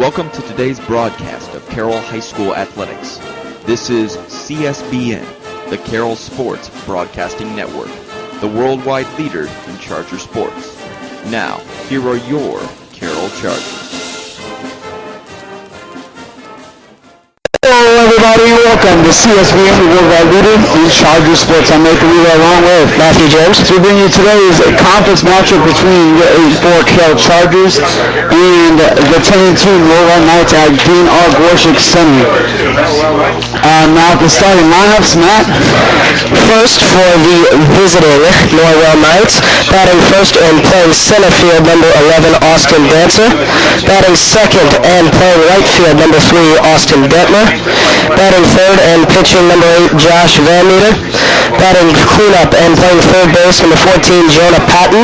Welcome to today's broadcast of Carroll High School Athletics. This is CSBN, the Carroll Sports Broadcasting Network, the worldwide leader in Charger sports. Now, here are your Carroll Chargers. Hello everybody, welcome to CSBN, the worldwide leader in Charger sports. I'm Nathan Wheeler along with Matthew James. So we're bringing you today's conference matchup between the 8-4 Carroll Chargers and the 10-2 Norwell Knights at Dean R. Gorsuch Center. Now the starting lineups, Matt. First for the visiting Norwell Knights, batting first and playing center field, number 11, Austin Dancer. Batting second and playing right field, number 3, Austin Detmer. Batting third and pitching, number 8, Josh Van Meter. Batting cleanup and playing third base, number 14, Jonah Patton.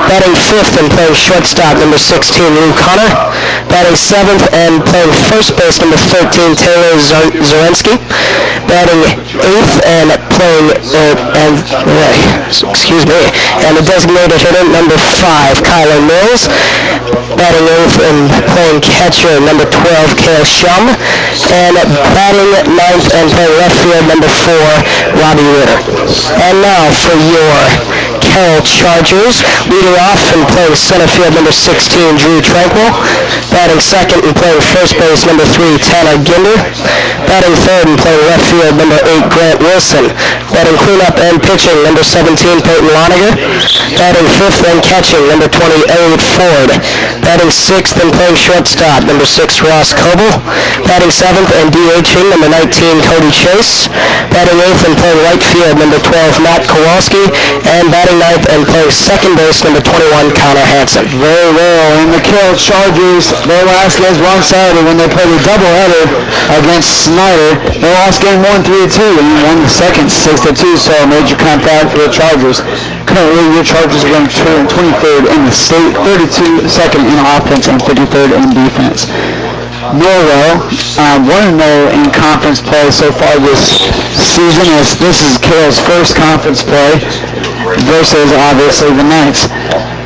Batting fifth and playing shortstop, number 16, Lou Connor. Batting seventh and playing first base, number 13, Taylor Zorensky. Batting eighth and playing, and the designated hitter, number 5, Kyler Mills. Batting eighth and playing catcher, number 12, Kale Shum. And batting ninth and playing left field, number 4, Robbie Ritter. And now for your Carroll Chargers, leading off and playing center field, number 16, Drew Tranquil. Batting second and playing first base, number 3, Tanner Ginder. Batting third and playing left field, number 8, Grant Wilson. Batting cleanup and pitching, number 17, Peyton Loniger. Batting fifth and catching, number 20, Elliot Ford. Batting sixth and playing shortstop, number 6, Ross Coble. Batting seventh and DHing, number 19, Cody Chase. Batting eighth and playing right field, number 12, Matt Kowalski. And batting ninth and playing second base, number 21, Connor Hansen. Very well. And the Carroll Chargers, their last game was on Saturday when they played a doubleheader against Snyder. They lost game 1 3-2 and won the second 6-2, so a major comeback for the Chargers. Currently, your Chargers are ranked 23rd in the state, 32nd in offense, and 53rd in defense. Norwell 1-0 in conference play so far this season, as this is Carroll's first conference play versus obviously the Knights.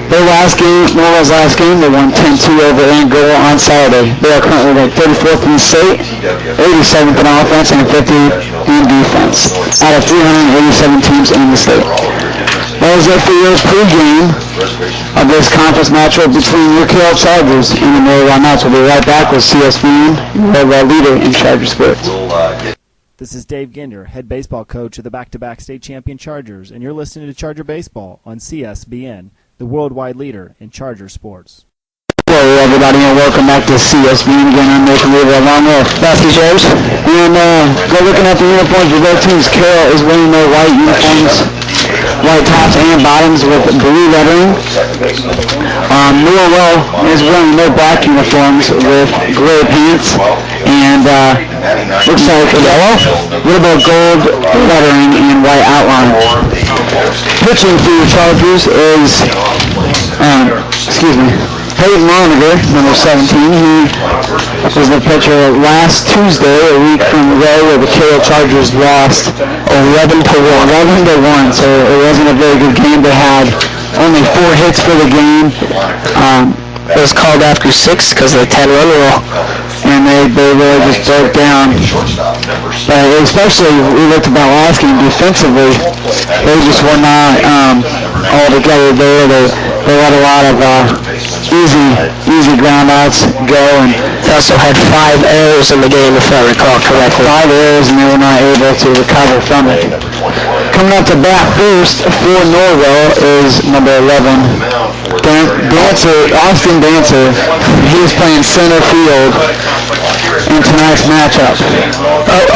Their last game, Norwell's last game, they won 10-2 over Angola on Saturday. They are currently ranked 34th in the state, 87th in offense, and 50th in defense out of 387 teams in the state. That is it for your pregame of this conference matchup between your Carroll Chargers and the Norwell Knights. We'll be right back with CSBN, your leader in Charger sports. This is Dave Ginder, head baseball coach of the back-to-back state champion Chargers, and you're listening to Charger Baseball on CSBN, the worldwide leader in Charger sports. Hello, everybody, and welcome back to CSBN. Again, I'm Nathan Wheeler along with Matthew James. And go looking at the uniforms of both teams. Carroll is wearing their white uniforms, white tops and bottoms with blue lettering. Norwell is wearing their black uniforms with gray pants and looks like yellow, a little bit of gold lettering and white outline. Pitching for the Chargers is, Peyton Loniger, number 17. He was the pitcher last Tuesday, a week from ago, where the Carroll Chargers lost 11-1. So it wasn't a very good game. They had only 4 hits for the game. It was called after 6 because of the 10-run rule. And they really just broke down. Especially, we looked at that last game defensively. They just were not all together there. They let a lot of easy groundouts go, and They also had 5 errors in the game, if I recall correctly. 5 errors, and they were not able to recover from it. Coming up to bat first for Norwell is number 11, Austin Dancer. He is playing center field in tonight's matchup.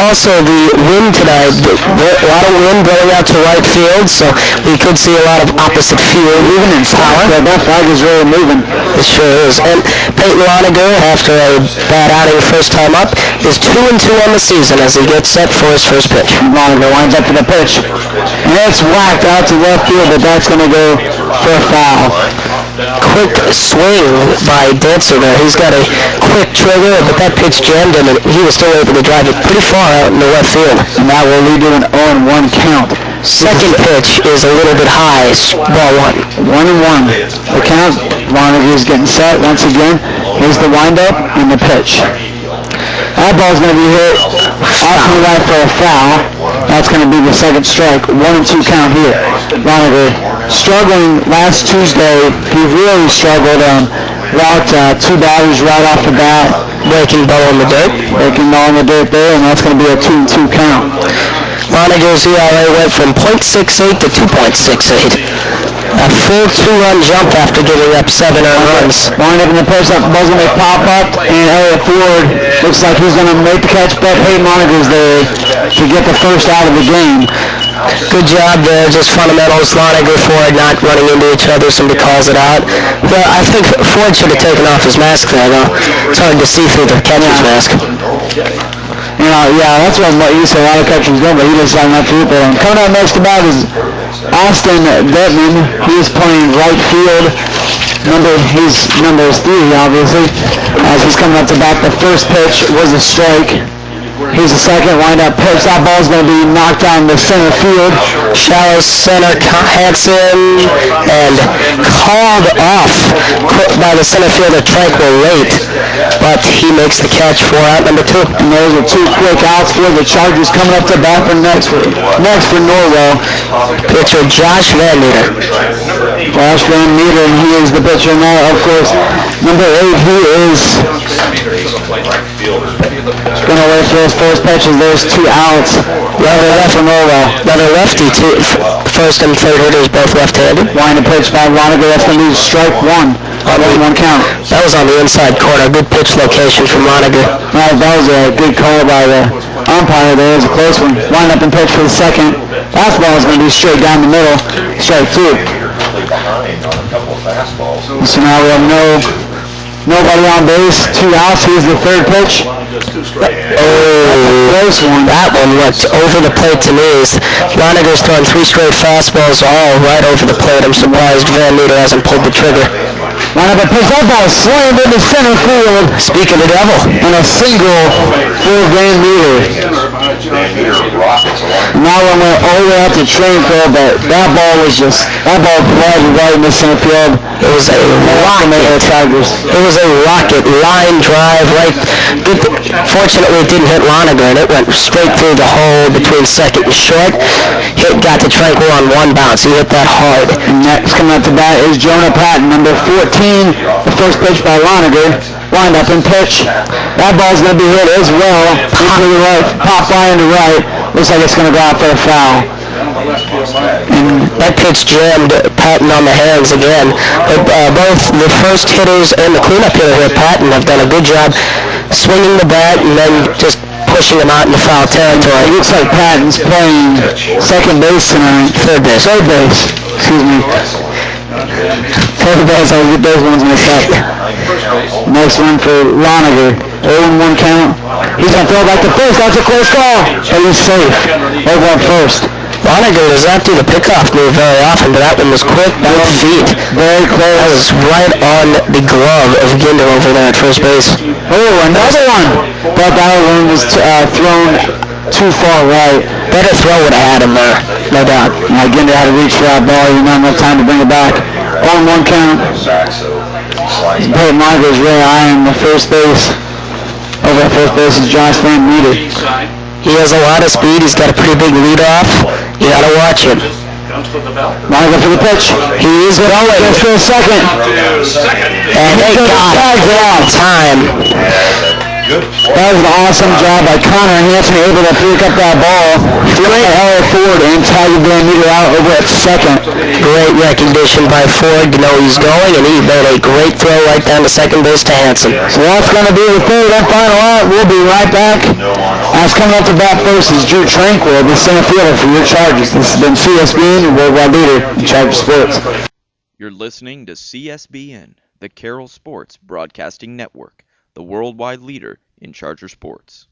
Also, the wind tonight, a lot of wind blowing out to right field, so we could see a lot of opposite field moving in power. Yeah, that flag is really moving. It sure is. And Peyton Loniger, after a bad outing first time up, is 2-2 on the season as he gets set for his first pitch. Loniger winds up for the pitch. And it's whacked out to left field, but that's going to go for a foul. Quick swing by Dancer there. He's got a quick trigger, but that pitch jammed him, and he was still able to drive it pretty far out in the left field. And that will lead to an 0-1 count. Second pitch is a little bit high. Ball 1. 1-1. The count Lonergan's getting set once again. Here's the windup and the pitch. That ball's going to be hit off to the right for a foul. That's going to be the second strike. 1-2 count here. Lonergan struggling last Tuesday. He really struggled. Walked 2 batters right off the bat. Breaking ball in the dirt. Breaking ball in the dirt there, and that's going to be a 2-2 count. Lonergan's ERA went from .68 to 2.68. A full 2-run jump after giving up 7 earned runs. Wind up in the pitch, that ball's going to pop up, and Elliott Ford looks like he's going to make the catch, but Peyton Lonergan's there to get the first out of the game. Good job there, just fundamentals. Lonergan, Ford not running into each other, somebody calls it out. But I think Ford should have taken off his mask there, though. It's hard to see through the catcher's mask. You know, yeah, that's what you see a lot of catchers do, but he decided not to do it. Coming out next about is Austin Detman. He is playing right field. His number is 3, obviously. As he's coming up to bat, the first pitch was a strike. Here's the second wind-up pitch. That ball's going to be knocked down the center field. Shallow center, Hansen, and called off by the center fielder Tranquil late. But he makes the catch for out number 2. And those are 2 quick outs for the Chargers coming up to bat for next for Norwell. Pitcher Josh Van Meter. Josh Van Meter, and he is the pitcher now, of course. Number 8, he is going to wait for his first pitches. There's 2 outs. Another left for Norwell. Another lefty, too. First and third hitters both left-handed. Wind a pitch by Lonergan. That's going to be strike 1 on 1 count. That was on the inside corner. Good pitch location from Lonergan. That was a good call by the umpire there. It was a close one. Wind up and pitch for the second. Fastball is going to be straight down the middle. Strike 2. So now we have nobody on base. 2 outs. Here's the third pitch. Close one. That one looked over the plate to me. Lonergan's throwing 3 straight fastballs all right over the plate. I'm surprised Van Meter hasn't pulled the trigger. Line up a pitch. That ball slammed into center field. Speak of the devil. And a single for Van Meter. Now one went all the way up to Tranquil, but that ball flied right in the center field. It was a rocket. It was a rocket line drive right. Fortunately, it didn't hit Lonergan. It went straight through the hole between second and short. Got to Tranquil on 1 bounce. He hit that hard. And next coming up to bat is Jonah Patton, number 14. The first pitch by Lonergan. Wind up and pitch. That ball's going to be hit as well. Into the right. Pop fly into right. Looks like it's going to go out for a foul. And that pitch jammed Patton on the hands again. Both the first hitters and the cleanup hitter here, Patton, have done a good job swinging the bat and then just pushing him out into foul territory. It looks like Patton's playing second base tonight. Third base. Excuse me. Third base, I'll get those ones mixed up. Next one for Lonergan. 0-1 count. He's going to throw back to first. That's a close call. But he's safe. Over at first. Lonergan does not do the pickoff move very often, but that one was quick, both feet. Very close. That was right on the glove of Ginder over there at first base. Oh, another one. But that one was thrown too far right. Better throw would have had him there, no doubt. Ginder had to reach for that ball. He didn't have enough time to bring it back. 0-1 count. Peyton Lonergan is really eyeing the first base. Over at first base is Josh Van Meter. He has a lot of speed. He's got a pretty big lead off. You got to watch him. Lonergan for the pitch. He is going. Just for a second. And they got it on time. That was an awesome job by Connor Hansen, able to pick up that ball. Threw it Elliott Ford and tagged Van Meter out over at second. Great recognition by Ford to know he's going, and he made a great throw right down to second base to Hansen. So that's going to be the third and final out. We'll be right back. As coming up to bat first is Drew Tranquil, the center fielder for your Chargers. This has been CSBN, your worldwide leader in Charger sports. You're listening to CSBN, the Carroll Sports Broadcasting Network, the worldwide leader in Charger sports.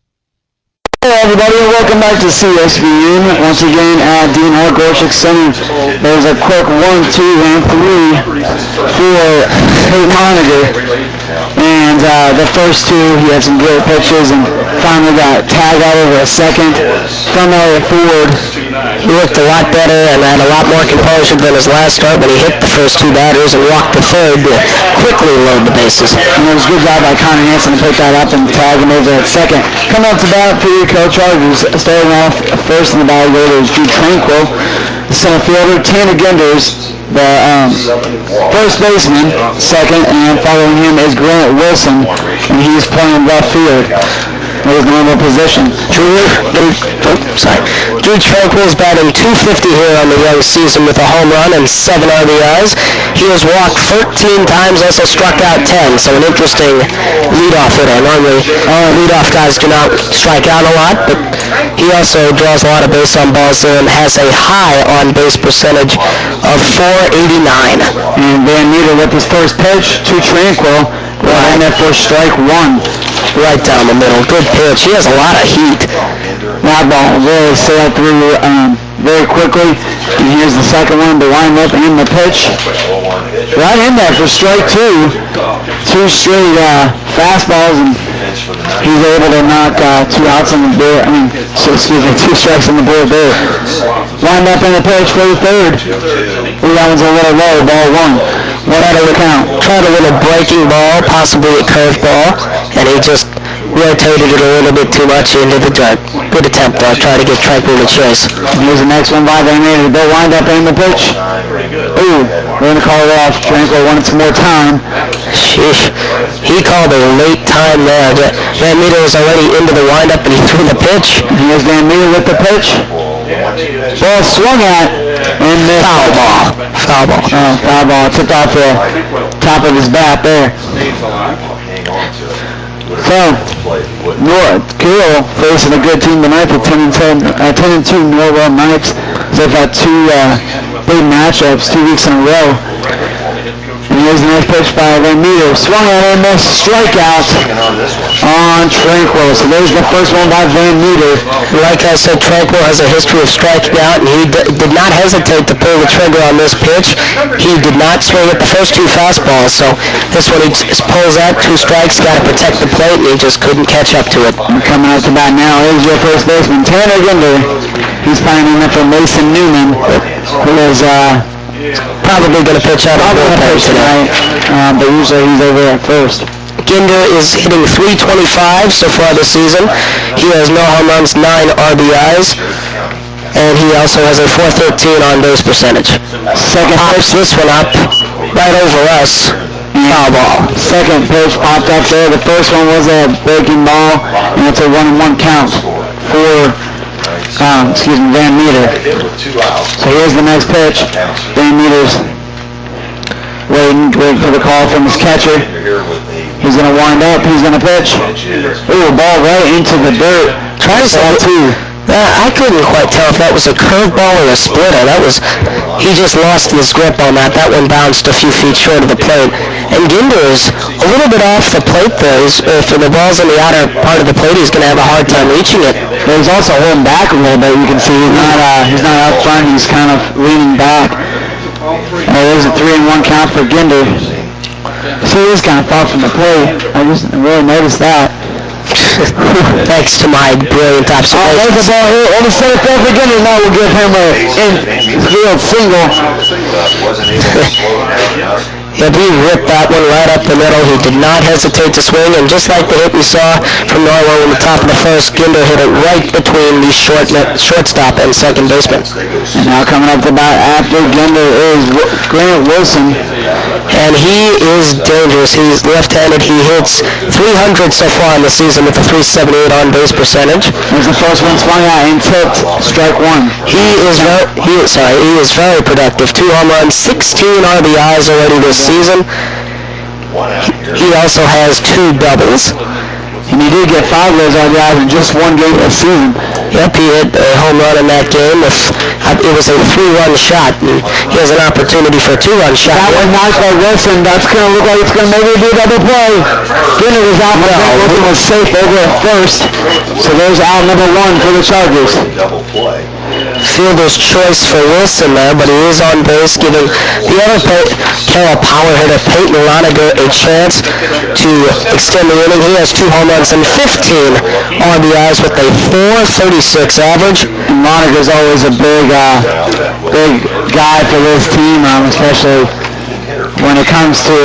Hello everybody and welcome back to CSBN. Once again at Dean Hargorchik Center. There's a quick 1, 2, and 3 for Peyton Lonergan. And the first 2, he had some great pitches and finally got tagged out over a second from Elliott Ford. He looked a lot better and had a lot more composure than his last start, but he hit the first two batters and walked the third to quickly load the bases. And it was a good job by Connor Hansen to pick that up and tag him over at second. Coming up to bat for your Chargers, starting off first in the batting order is Drew Tranquil, the center fielder. Tanner Genders, the first baseman, second, and following him is Grant Wilson, and he's playing left field in his normal position. Drew Tranquil is batting .250 here on the young season with a home run and 7 RBIs. He has walked 13 times, also struck out 10, so an interesting leadoff hitter. Normally, leadoff guys do not strike out a lot, but he also draws a lot of base on balls and has a high on-base percentage of .489. And Van Meter with his first pitch to Tranquil, right in there for strike one. Right down the middle. Good pitch. He has a lot of heat. That ball really sailed through very quickly. And here's the second one, the windup and the pitch. Right in there for strike two. Two straight fastballs, and he's able to knock 2 outs on the board. Two strikes on the board there. Wind up in the pitch for the third. That one's a little low, ball one. What out of the count? Tried a little breaking ball, possibly a curveball, and he just rotated it a little bit too much into the dirt. Good attempt, though. Try to get Tranquil to chase. Here's the next one by Van Meter. They'll wind up in the pitch. Ooh, we're going to call it off. Tranquil wanted some more time. Sheesh. He called a late time there. Van Meter was already into the windup, and he threw the pitch. Here's Van Meter with the pitch. Ball swung at and missed. Foul ball. Foul ball. Oh, foul ball. Tipped off the top of his bat there. So, Carroll facing a good team tonight, the 10-2 Norwell Knights. They've had two big matchups 2 weeks in a row. And here's the next pitch by Van Meter. Swung at and missed. Strikeout on Tranquil. So there's the first one by Van Meter. Like I said, Tranquil has a history of striking out, and he did not hesitate to pull the trigger on this pitch. He did not swing at the first two fastballs, so this one he just pulls out 2 strikes, got to protect the plate, and he just couldn't catch up to it. And coming out to bat now is your first baseman, Tanner Gender. He's finding in for Mason Newman, who is probably going to pitch out of the bullpen tonight, but usually he's over at first. Ginder is hitting .325 so far this season. He has no home runs, 9 RBIs, and he also has a .413 on-base percentage. Second Pops this one up right over us. Foul ball. Second pitch popped up there. The first one was a breaking ball, and it's a 1-1 count for Van Meter. So here's the next pitch. Van Meter's waiting for the call from his catcher. He's going to wind up. He's going to pitch. Ooh, ball right into the dirt. Trying to I couldn't quite tell if that was a curveball or a splitter. He just lost his grip on that. That one bounced a few feet short of the plate. And Ginder is a little bit off the plate there. If the ball's in the outer part of the plate, he's going to have a hard time reaching it. But he's also holding back a little bit. You can see he's not up front. He's kind of leaning back. There's a 3-1 count for Ginder. So he is kind of far from the plate. I just really noticed that. Thanks to my brilliant observation. There's the ball here. On the center field for Ginder. Now we'll give him a infield single. He ripped that one right up the middle. He did not hesitate to swing, and just like the hit we saw from Norwell in the top of the first, Ginder hit it right between the shortstop and second baseman. And now coming up to bat after Ginder is Grant Wilson. And he is dangerous. He's left-handed. He hits .300 so far in the season with a .378 on-base percentage. There's the first one swung out and tipped. Strike one. He is very productive. 2 home runs, 16 RBIs already this season. He also has 2 doubles. And he did get 5 of those RBIs in just 1 game this season. Yep, he hit a home run in that game. It was a 3-run shot, and he has an opportunity for a 2-run shot. That one knocked by Wilson. That's going to look like it's going to maybe be a double play. Ginder was out, but Wilson was safe over at first. So there's out number 1 for the Chargers. fielder's choice for Wilson there, but he is on base, giving the other Carroll power hitter, Peyton Roniger, a chance to extend the inning. He has 2 home runs and 15 RBIs with a .436 average. And Roniger's always a big guy for this team, especially when it comes to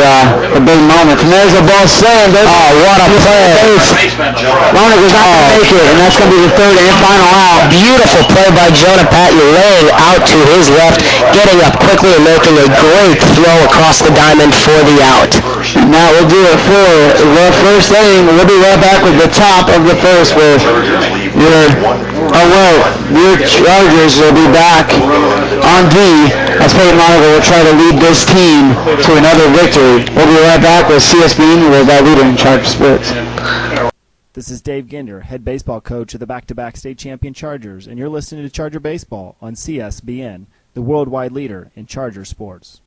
the big moments. And there's a ball slammed. Oh, what a play. Roniger's not going to make it, and that's going to be the third and final out. Beautiful play by Jonah Patton, laying out to his left, getting up quickly and making a great throw across the diamond for the out. And that will do it for the first inning. We'll be right back with the top of the first with your Chargers will be back on D as Peyton Roniger will try to lead this team to another victory. We'll be right back with CSBN, your worldwide leader in Charger sports. This is Dave Ginder, head baseball coach of the back-to-back state champion Chargers, and you're listening to Charger Baseball on CSBN, the worldwide leader in Charger sports.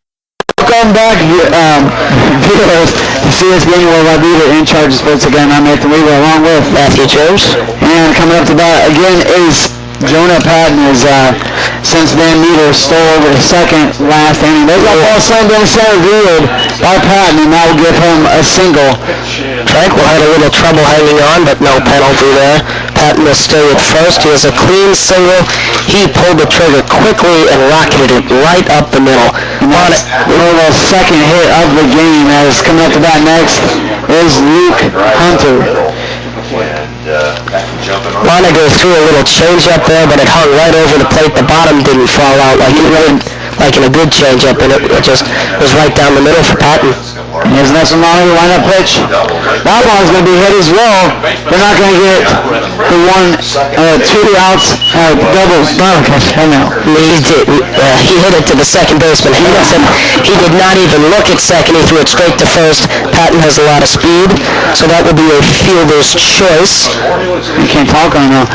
Welcome back, viewers, to CSBN, worldwide leader in Charger sports. Again, I'm Nathan Weaver along with Matthew Jones. And coming up to bat again is Jonah Patton, as since Van Meter stole the second last inning. There's a ball slammed in center field by Patton, and that will give him a single. Tranquil had a little trouble hanging on, but no penalty there. Patton will stay at first. He has a clean single. He pulled the trigger quickly and rocketed it right up the middle. Norwell's second hit of the game. As coming up to bat next is Luke Hunter. Roniger threw a little change-up there, but it hung right over the plate. The bottom didn't fall out like in a good change-up, and it just was right down the middle for Patton. Here's the next one, Roniger, line-up pitch. That ball's going to be hit as well. They're not going to get the 2 outs, double catch. I know. He hit it to the second baseman. He did not even look at second. He threw it straight to first. Patton has a lot of speed, so that will be a fielder's choice. You can't talk on now.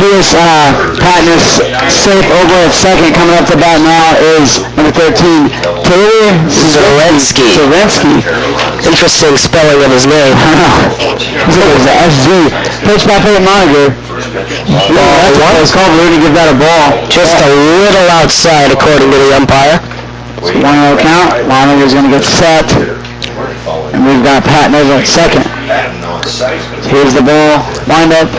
Here's Patton is safe over at second. Coming up to bat now is number 13, Taylor Zelensky. Interesting spelling of his name. It's the SZ. Pitch by Peyton Roniger. It's called Lou to give that a ball. Just a little outside, according to the umpire. 1-0 count. Roniger's going to get set. And we've got Patton over at second. Here's the ball. Wind up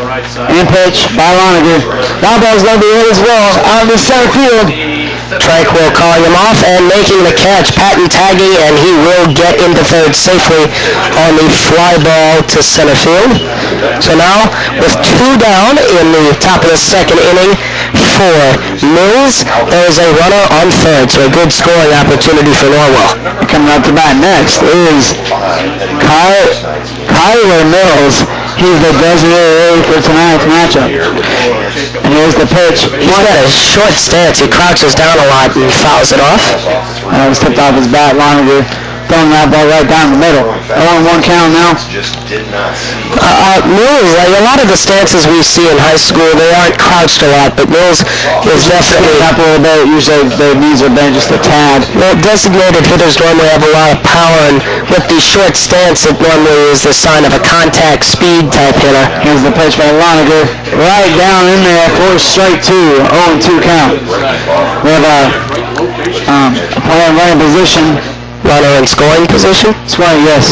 and pitch by Roniger. That ball's going to be hit as well out in the center field. Tranquil calling him off and making the catch. Patton tagging, and he will get into third safely on the fly ball to center field. So now, with 2 down in the top of the second inning for Mills, there is a runner on third, so a good scoring opportunity for Norwell. Coming up to bat next is Kyler Mills. He's the designated for tonight's matchup. And here's the pitch. He's got a short stance. He crouches down a lot and fouls it off. That was tipped off his bat. Roniger throwing that ball right down the middle. 0-1 count now. Mills, like a lot of the stances we see in high school, they aren't crouched a lot, but Mills is definitely up a little bit. Usually their knees are bent just a tad. Well, designated hitters normally have a lot of power, and with the short stance, it normally is the sign of a contact speed type hitter. Here's the pitch by Roniger. Right down in there for strike 2. 0-2 count. We have a player in running position. Runner in scoring position? Scoring, yes.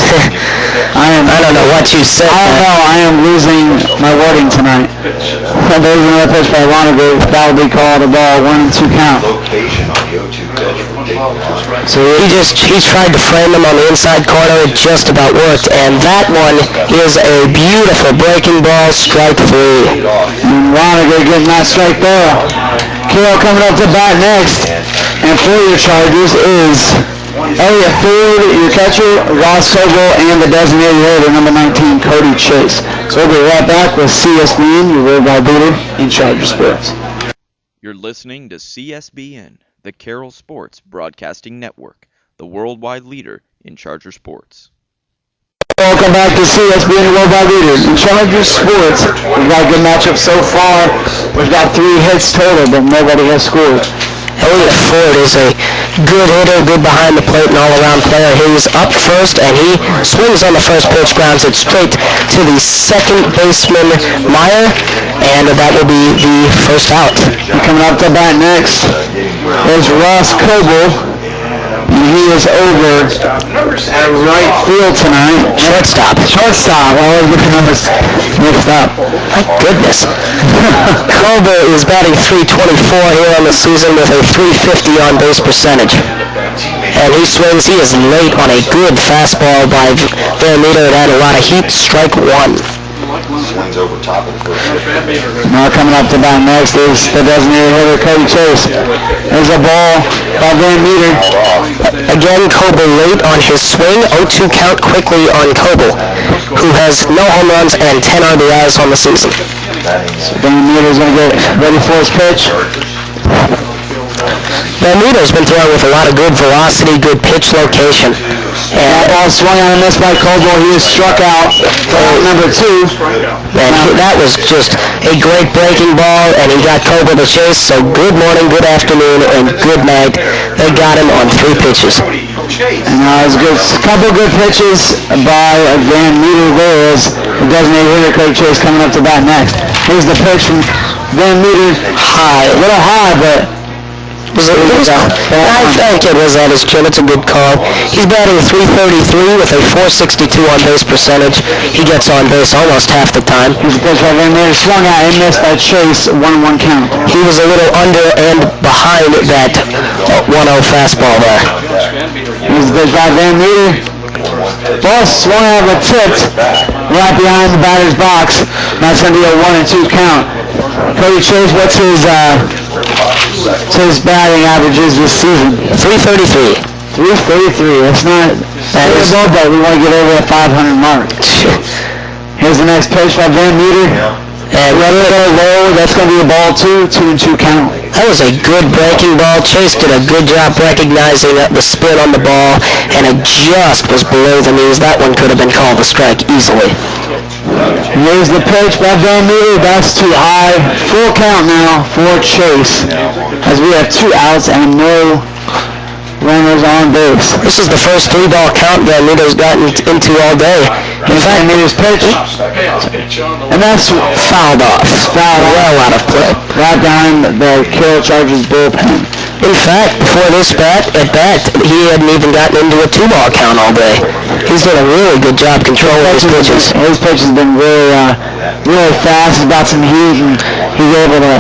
I don't know what you said. I don't know. I am losing my wording tonight. There's another pitch by Roniger. That will be called a ball. 1-2 count. So he tried to frame him on the inside corner. It just about worked. And that one is a beautiful breaking ball, strike 3. And Roniger getting that strike there. Carroll coming up to bat next. And for your Chargers is Elliott Ford, your catcher, Ross Sobel, and the designated hitter, number 19, Cody Chase. So we'll be right back with CSBN, your worldwide leader in Charger sports. You're listening to CSBN, the Carroll Sports Broadcasting Network, the worldwide leader in Charger sports. Welcome back to CSBN, your worldwide leader in Charger sports. We've got a good matchup so far. We've got 3 hits total, but nobody has scored. Elliott Ford is a good hitter, good behind the plate and all-around player. He's up first, and he swings on the first pitch, grounds it straight to the second baseman, Meyer, and that will be the first out. Coming up to bat next is Ross Coble. He is over at right field tonight. Shortstop. I always get the numbers mixed up. My goodness. Coble is batting .324 here on the season with a .350 on-base percentage. And he swings. He is late on a good fastball by Van Meter. It had a lot of heat. Strike one. Swings over top of the first pitch. Now coming up to bat next is the designated hitter, Cody Chase. There's a ball by Van Meter. Again, Coble late on his swing. 0-2 count quickly on Coble, who has no home runs and 10 RBIs on the season. So Van Meter's going to get ready for his pitch. Van Meter's been throwing with a lot of good velocity, good pitch location. And that ball swung on and missed by Coble. He is struck out for number 2. And that was just a great breaking ball, and he got Coble to chase. So good morning, good afternoon, and good night. They got him on 3 pitches. And it was a couple good pitches by Van Meter. There is the designated hitter, Cody Chase, coming up to bat next. Here's the pitch from Van Meter. High. A little high, but I think it was at his chin. It's a good call. He's batting .333 with a .462 on-base percentage. He gets on base almost half the time. Here's the pitch by Van Meter. Swung out and missed by Chase. 1-1 count. He was a little under and behind that 1-0 fastball there. Here's the pitch by Van Meter. Ball swung out but tipped right behind the batter's box. That's going to be a 1-2 count. Cody Chase, what's his batting averages this season? .333. 333. That's not terrible, but we want to get over the 500 mark. Here's the next pitch by Van Meter. And let it go low. That's going to be a ball 2, 2-2 count. That was a good breaking ball. Chase did a good job recognizing the spin on the ball, and it just was below the knees. That one could have been called a strike easily. Here's the pitch by Van Meter. That's too high. Full count now for Chase, as we have 2 outs and no runners on base. This is the first 3-ball count Van Meter's gotten into all day. In fact, Van Meter's pitch, and that's Fouled off. Well out of play. Right behind the Carroll Chargers bullpen. In fact, before this at bat, he hadn't even gotten into a 2-ball count all day. He's done a really good job controlling his pitches. His pitch has been really fast. He's got some heat, and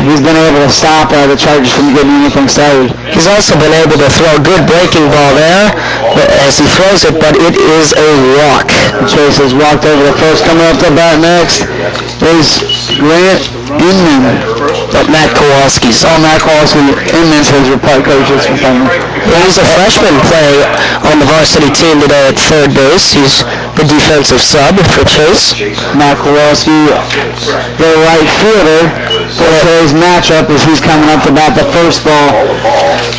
he's been able to stop the Chargers from getting anything started. He's also been able to throw a good breaking ball there as he throws it, but it is a walk. Chase has walked over the first. Coming up to bat next is Grant Inman. Matt Kowalski's. Matt Kowalski. Inman's his report coaches. He's a freshman playing on the varsity team today at third base. He's the defensive sub for Chase. Matt Kowalski, the right fielder for today's matchup, as he's coming up to bat the first ball.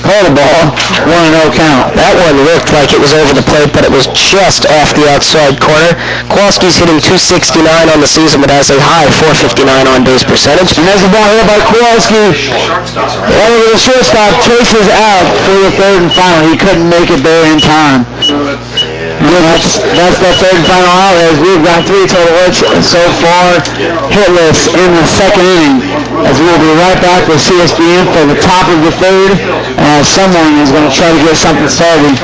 Call the ball. 1-0 count. That one looked like it was over the plate, but it was just off the outside corner. Kowalski's hitting .269 on the season, but has a high .459 on-base percentage. And there's the ball hit by Kowalski. Over the shortstop. Chase is out for the third and final. He couldn't make it there in time. That's the third and final out, as we've got 3 total hits so far hitless in the second inning. As we will be right back with CSBN for the top of the third, as someone is going to try to get something started.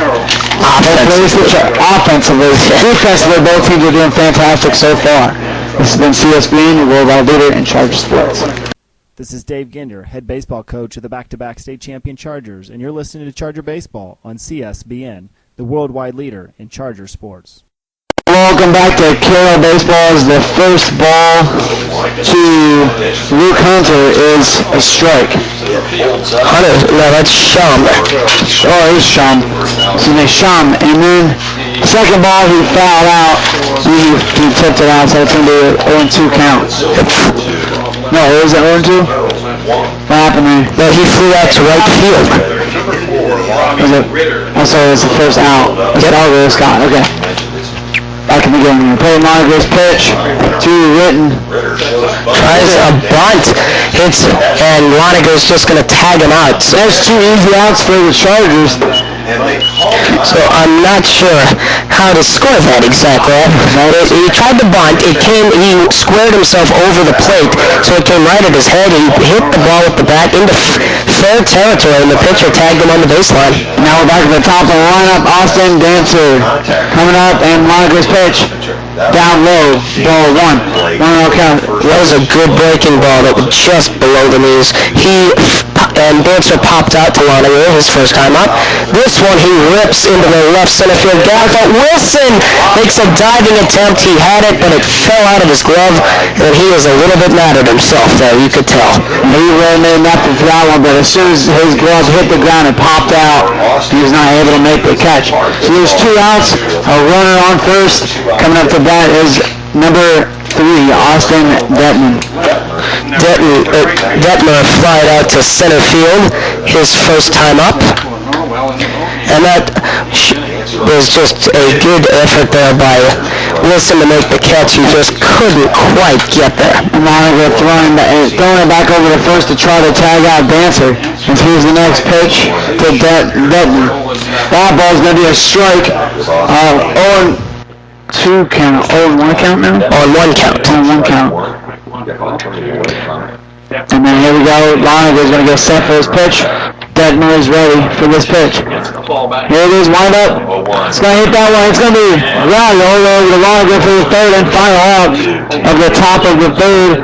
Offensively. Defensively, both teams are doing fantastic so far. This has been CSBN, your worldwide leader in Charger sports. This is Dave Ginder, head baseball coach of the back-to-back state champion Chargers, and you're listening to Charger Baseball on CSBN, the worldwide leader in Charger sports. Welcome back to Carroll Baseball. As the first ball to Luke Hunter is a strike. Hunter, no, that's Shum. Oh, it's Shum. Excuse me, Shum. And then second ball he fouled out. He tipped it out, so it's going to be an 0-2 count. No, was it 0-2? What happened there? No, he flew out to right field. Was it? I'm sorry, it's the first out. It's Scott. Okay. back in the game. Play Monaghan's pitch to Witten. Tries a bunt, hits, and Loniger's just going to tag him out. So There's 2 easy outs for the Chargers. So I'm not sure how to score that exactly. He tried to bunt. He squared himself over the plate, so it came right at his head. He hit the ball with the bat into fair territory, and the pitcher tagged him on the baseline. Now we're back to the top of the lineup. Austin Dancer coming up, and Monaghan's pitch. Down low, ball 1. 1-0 count. That was a good breaking ball that was just below the knees. And Dancer popped out to Loniger his first time up. This one he rips into the left center field gap, but Wilson makes a diving attempt. He had it, but it fell out of his glove, and he is a little bit mad at himself there, you could tell. He really made nothing for that one, but as soon as his glove hit the ground, it popped out. He was not able to make the catch. So there's 2 outs, a runner on first. Coming up to bat is number 3, Austin Detmer. Detmer flied out to center field his first time up, and that was just a good effort there by Wilson to make the catch. He just couldn't quite get there. Monaco throwing it back over to first to try to tag out Dancer. And here's the next pitch to Detmer. That ball's going to be a strike. 0-2 count. 0-1 count now? On 1 count. On 1 count. And then here we go. Loniger's going to get set for his pitch. Detmer is ready for this pitch. Here it is, wind up. It's going to hit that one. It's going to be right all over the Loniger for the third and final out of the top of the third.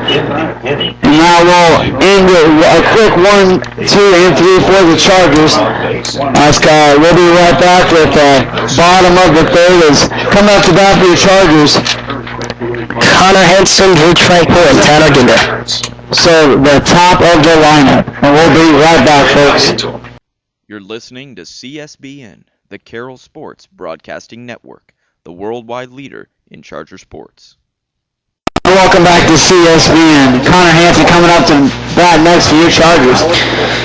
And now we'll end a quick 1, 2, and 3 for the Chargers. We'll be right back with the bottom of the third is coming up to bat for the Chargers. Connor Henson, Drew Tranquil, and Tanner Ginder. So the top of the lineup, and we'll be right back, folks. You're listening to CSBN, the Carroll Sports Broadcasting Network, the worldwide leader in Charger sports. Welcome back to CSBN. Connor Hansen coming up to bat next for your Chargers.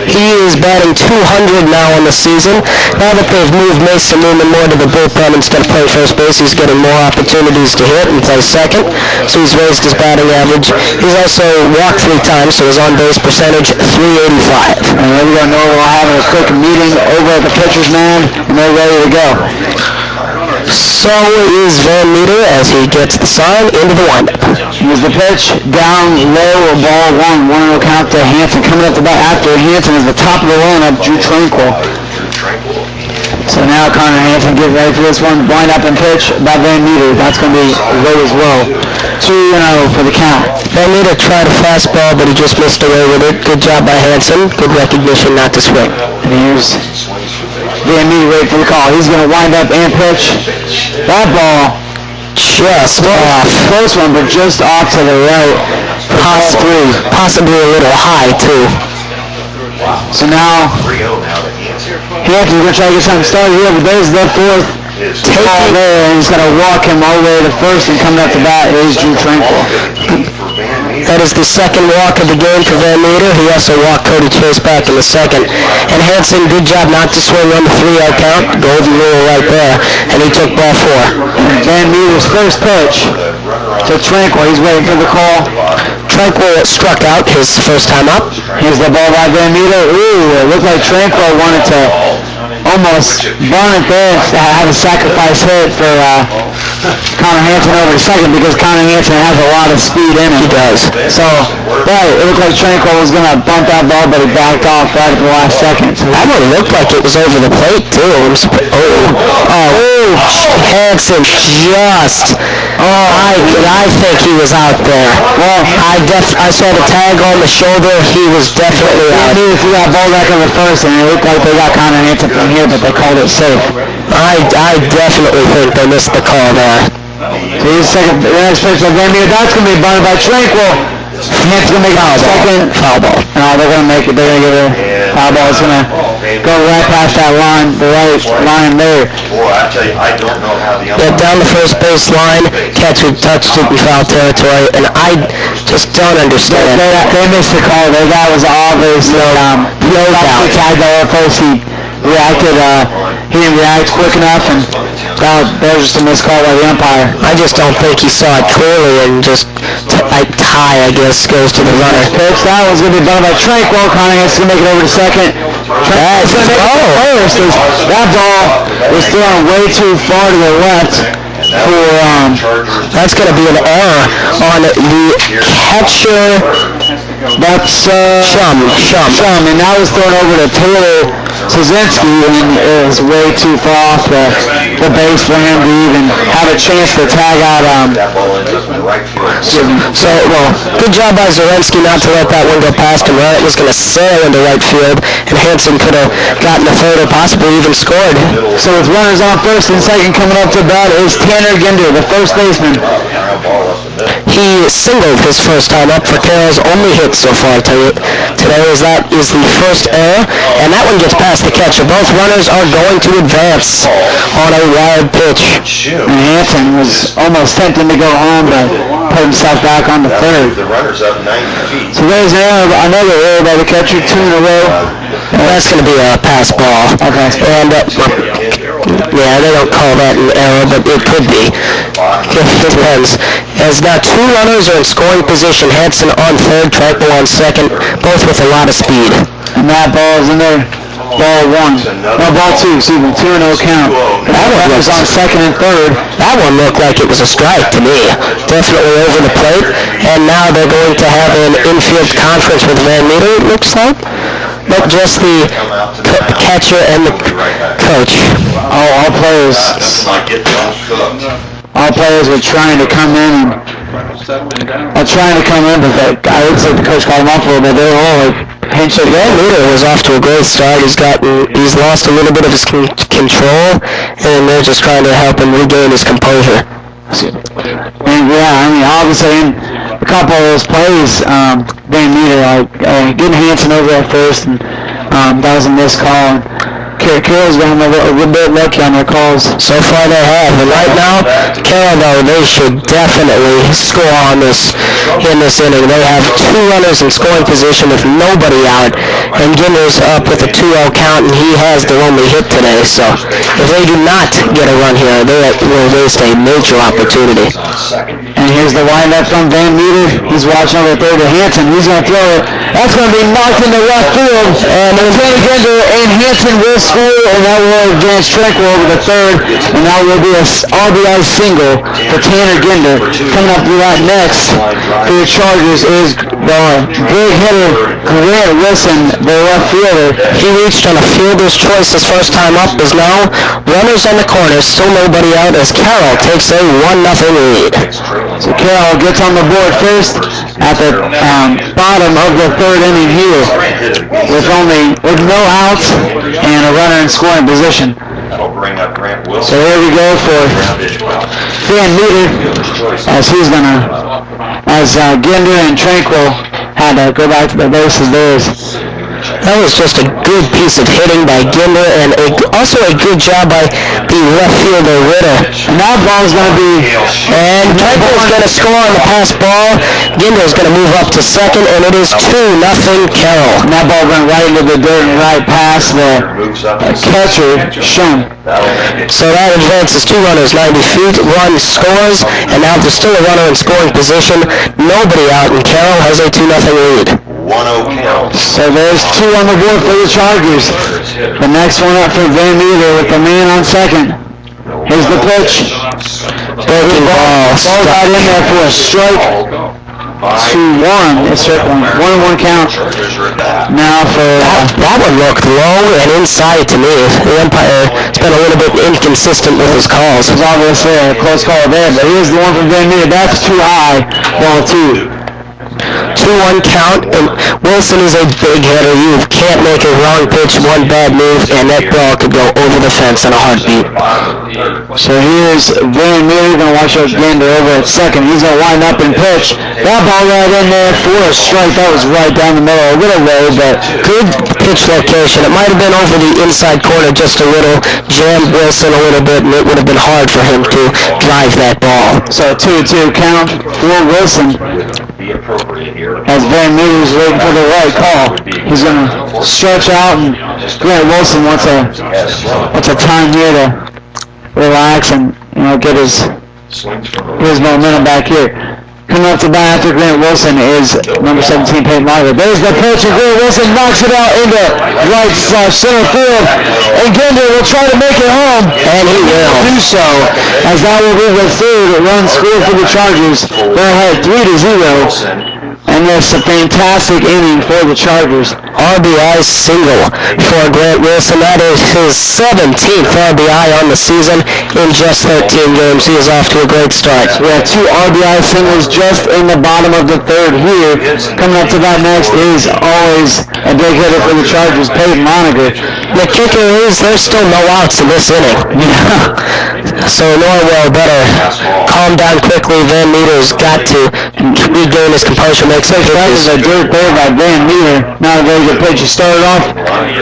He is batting .200 now on the season. Now that they've moved Mason Newman more to the bullpen instead of playing first base, he's getting more opportunities to hit and play second, so he's raised his batting average. He's also walked 3 times, so his on-base percentage, .385. And there we go, Norwell having a quick meeting over at the pitcher's mound, and they're ready to go. So is Van Meter as he gets the sign into the windup. Here's the pitch, down low, ball 1. 1-0 count to Hansen. Coming up the bat after Hansen is the top of the lineup, Drew Tranquil. So now Connor Hansen gets ready for this one. Wind up and pitch by Van Meter. That's going to be low as well. 2-0 for the count. Van Meter tried a fastball, but he just missed away with it. Good job by Hansen. Good recognition not to swing. And here's Van Meter waiting for the call. He's going to wind up and pitch. That ball just off. Close one, but just off to the right. Possibly a little high, too. So now Hansen's going to try to get something started here, but there's the fourth. Take ball there, and he's going to walk him all the way to first, and coming up to bat is Drew Tranquil. That is the second walk of the game for Van Meter. He also walked Cody Chase back in the second. And Hansen, good job not to swing on the 3-out count. Golden rule right there. And he took ball 4. Van Meter's first pitch to Tranquil. He's waiting for the call. Tranquil struck out his first time up. Here's the ball by Van Meter. Ooh, it looked like Tranquil wanted to almost burn it there, have a sacrifice hit for Connor Hansen over to second, because Connor Hansen has a lot of speed in him. He does. So, right, it looked like Tranquil was going to bump that ball, but he backed off right at the last second. So that one looked like it was over the plate, too. Hansen just... I think he was out there. Well, I saw the tag on the shoulder. He was definitely out. He threw that ball back on the first, and it looked like they got Connor Hansen from here, but they called it safe. I definitely think they missed the call there. So here's the next pitch of Van Meter. That's going to be bunted by Tranquil. Hansen's going to make it second. Foul ball. No, they're going to make it. They're going to get a foul ball. It's going to go right past that line, the right line there. Boy, I tell you, I don't know how the Yeah, down the first base line, catcher touched it in foul territory, and I just don't understand. They missed the call there. That was obvious. No doubt. He he didn't react quick enough, and that was just a missed call by the umpire. I just don't think he saw it clearly, and just tie, I guess, goes to the runner. Pitch, that one's going to be done by Tranquil. Conning has to make it over to second. That's going to make it first. That ball was thrown way too far to the left. That's going to be an error on the catcher. That's Shum, and that was thrown over to Taylor Szynski, and it was way too far off the base for him to even have a chance to tag out. Good job by Zarensky not to let that one go past him. Right, it was going to sail into right field, and Hansen could have gotten a third or possibly even scored. So with runners on first and second, coming up to bat is Tanner Ginder, the first baseman. He singled his first time up for Carroll's only hit so far today. That is the first error, and that one gets past the catcher. Both runners are going to advance on a wild pitch. And Hansen was almost tempted to go home, but put himself back on the third. So there's another error by the catcher, 2 in a row. That's going to be a pass ball. Okay. And they don't call that an error, but it could be. It depends. As now 2 runners are in scoring position. Hansen on third, Tranquil on second, both with a lot of speed. And that ball is in there. Ball 2, 2-0 count. That one was on second and third. That one looked like it was a strike to me. Definitely over the plate. And now they're going to have an infield conference with Van Meter, it looks like. But just the catcher and the coach. All players were trying to come in, but I would say the coach called them off a little bit. They were all like pinching. Van Meter was off to a great start. He's lost a little bit of his control, and they're just trying to help him regain his composure. And obviously in a couple of those plays, Van Meter getting Hansen over at first, and that was a missed call. Carroll's been a little bit lucky on their calls. So far they have. And right now, Carroll, though, they should definitely score on this in this inning. They have 2 runners in scoring position with nobody out. And Ginder's up with a 2-0 count, and he has their only hit today. So if they do not get a run here, they will waste a major opportunity. And here's the windup from Van Meter. He's watching over third to Hansen. He's going to throw it. That's going to be knocked into left field. And Tanner Ginder and Hansen will score, and that will advance Tranquil over the third, and that will be a RBI single for Tanner Ginder. Coming up through that next for the Chargers is the big hitter Grant Wilson, the left fielder. He reached on a fielder's choice his first time up, as now runners on the corner, still nobody out, as Carroll takes a 1-0 lead. So Carroll gets on the board first at the bottom of the third inning here with no outs and a runner in scoring position. That'll bring up Grant Wilson. So here we go for Van Meter, as Ginder and Tranquil had to go back to the bases theirs. That was just a good piece of hitting by Ginder, and also a good job by the left fielder Ritter. And that ball's going to be... And Tranquil's going to score on the pass ball. Ginder's going to move up to second, and it is 2-0 Carroll. And that ball went right into the dirt and right past the catcher, Shum. So that advances 2 runners 90 feet. One scores, and now there's still a runner in scoring position. Nobody out, and Carroll has a 2-0 lead. 1-0 count. So there's 2 on the board for the Chargers. The next one up for Van Meter with the man on second. Here's the pitch. Breaking ball. Ball got in there for a strike. 2-1. It's 1-1 count. Now for... That one looked low and inside to me. The umpire has been a little bit inconsistent with his calls. It was obviously a close call there, but here's the one from Van Meter. That's too high. Ball 2. 2-1 count, and Wilson is a big hitter. You can't make a wrong pitch, one bad move, and that ball could go over the fence in a heartbeat. So here's Van Meter going to watch out Ginder over at second. He's going to wind up and pitch. That ball right in there for a strike. That was right down the middle, a little low, but good pitch location. It might have been over the inside corner just a little, jammed Wilson a little bit, and it would have been hard for him to drive that ball. So 2-2 count for Wilson. as Van Meter's waiting for the right call. He's going to stretch out, and Grant Wilson wants a time here to relax and get his momentum back here. Coming up to bat after Grant Wilson is number 17, Peyton Margaret. There's the pitch, and Grant Wilson knocks it out into right/center field. And Ginder will try to make it home, and he will do so, as that will be the third run scored for the Chargers. They're ahead 3-0. And that's a fantastic inning for the Chargers. RBI single for Grant Wilson. That is his 17th RBI on the season in just 13 games. He is off to a great start. We have 2 RBI singles just in the bottom of the third here. Coming up to that next is always a big hitter for the Chargers, Peyton Moniger. The kicker is there's still no outs in this inning. So Norwell better calm down quickly. Van Meter's got to regain his composure. Makes it a dirt there by Van Meter. Not a very good pitch. He started off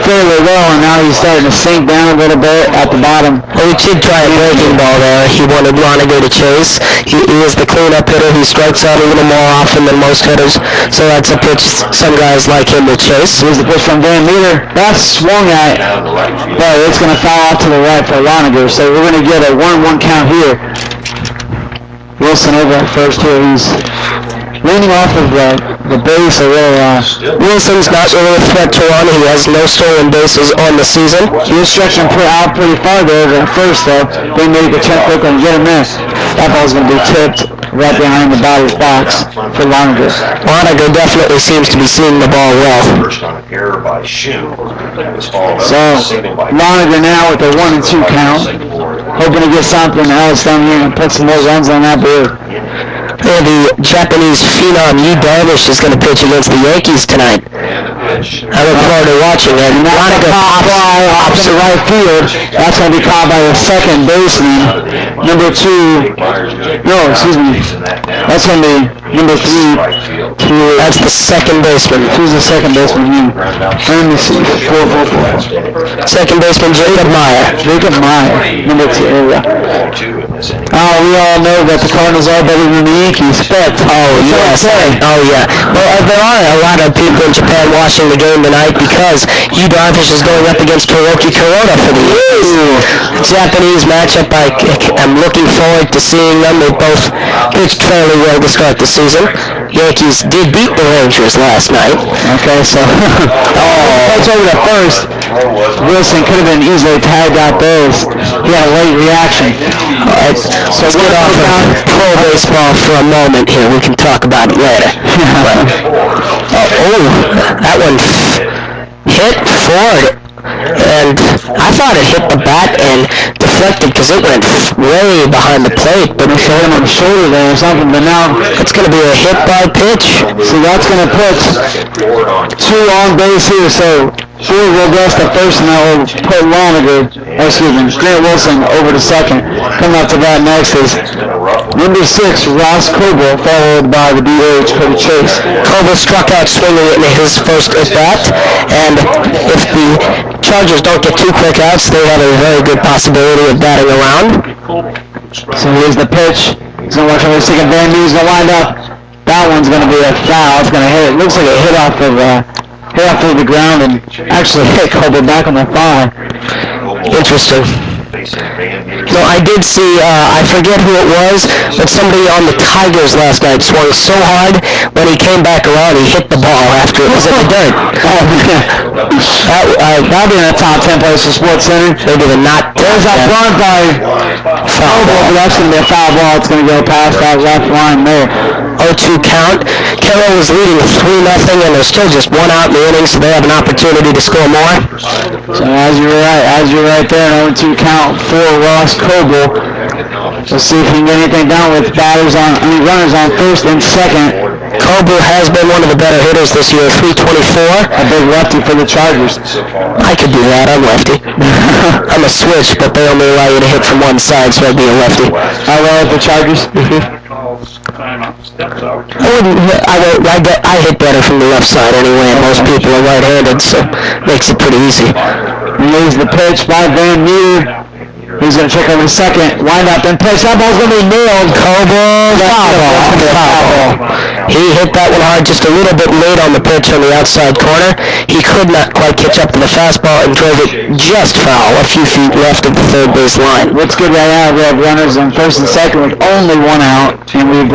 fairly well, and now he's starting to sink down a little bit at the bottom. Well, he did try a breaking ball there. He wanted Loniger to chase. He is the cleanup hitter. He strikes out a little more often than most hitters, so that's a pitch some guys like him to chase. Here's the pitch from Van Meter. That's swung at, but it's going to foul out to the right for Loniger, so we're going to get a 1-1 count here. Wilson over at first here. He's leaning off of the base a little. Wilson's not really a threat to run. He has no stolen bases on the season. He is stretching out pretty far there at first, though. They make a check quick and get a miss. That ball's going to be tipped right behind the batter's box for Loniger. Loniger definitely seems to be seeing the ball well. So Loniger now with a 1-2 count, hoping to get something else down here and put some more runs on that board. The Japanese phenom Yu Darvish is going to pitch against the Yankees tonight. I look forward to watching it. Loniger fly off to the right field. That's going to be caught by the second baseman. Number 2. No, excuse me. That's going to be number 3. That's the second baseman. Who's the second baseman? Let me see. 4. Second baseman Jacob Meyer. Jacob Meyer. Number 2. We all know that the Cardinals are better than the Yankees, but yes. Oh yeah. Well, there are a lot of people in Japan watching the game tonight because Yu Darvish is going up against Hiroki Kuroda for the Yankees. Japanese matchup. I'm looking forward to seeing them. They both pitched fairly well to start the season. Yankees did beat the Rangers last night. Okay, so that's over to first. Wilson could have been easily tagged out there. He had a late reaction. So let's get off of pro baseball for a moment here. We can talk about it later. That one hit forward, and I thought it hit the bat and deflected because it went way behind the plate, but it hit him on the shoulder there or something. But now it's going to be a hit by pitch. So that's going to put 2 on base here. So 4 will rest at first, and that will put Grant Wilson over to second. Coming up to that next is number 6, Ross Coble, followed by the DH, Cody Chase. Coble struck out swinging in his first at-bat, and if the Chargers don't get 2 quick outs, they have a very good possibility of batting around. So here's the pitch. He's going to watch over the second. Van Meter's going to wind up. That one's going to be a foul. It's going to hit. It looks like a hit off of the ground and actually hit Coble back on the thigh. Interesting. No, I did see, I forget who it was, but somebody on the Tigers last night swung so hard, when he came back around, he hit the ball after it was in the dirt. That'll be in the top 10 place for Sports Center. They did not. There's that run by Coble, but that's going to be a foul ball. It's going to go past that left line there. 0-2 count. Carroll was leading 3-0, and there's still just 1 out in the inning, so they have an opportunity to score more. So as you're right there, an 0-2 count for Ross Coble. We'll see if he can get anything down with runners on first and second. Coble has been one of the better hitters this year, 324. A big lefty for the Chargers. I could do that. I'm lefty. I'm a switch, but they only allow you to hit from one side, so I'd be a lefty. I love the Chargers. I hit better from the left side anyway, and most people are right-handed, so it makes it pretty easy. Here's the pitch by Van Meter. He's going to check over the second. Wind up and pitch. That ball's going to be nailed. Coble, foul ball. He hit that one hard just a little bit late on the pitch on the outside corner. He could not quite catch up to the fastball and drove it just foul, a few feet left of the third base line. What's good right now, we have runners on first and second with only one out, and we've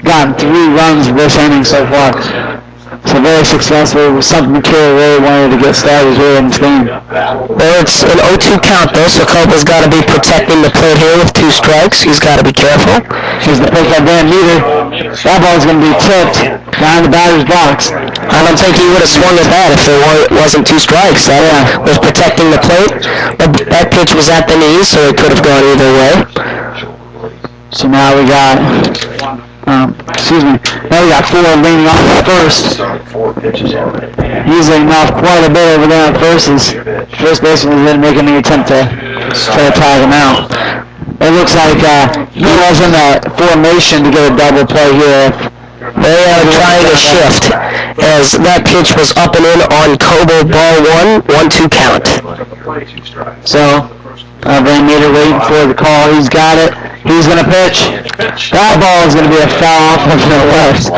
gotten 3 runs this inning so far. So very successful. It was something Carroll really wanted to get started here in this game. Well, it's an 0-2 count, though, so Coble's got to be protecting the plate here with 2 strikes. He's got to be careful. Here's the pitch by Van Meter. That ball's going to be tipped behind the batter's box. I don't think he would have swung at that if there wasn't 2 strikes. That was protecting the plate. But that pitch was at the knees, so it could have gone either way. So now we got... now we got 4 leaning off at first. He's leaning off quite a bit over there at first. His first baseman didn't make any attempt to try to tag him out. It looks like he was in the formation to get a double play here. They are trying to shift as that pitch was up and in on Coble, ball 1, 1-2 count. So, Van Meter waiting for the call. He's got it. He's going to pitch. That ball is going to be a foul off of the left.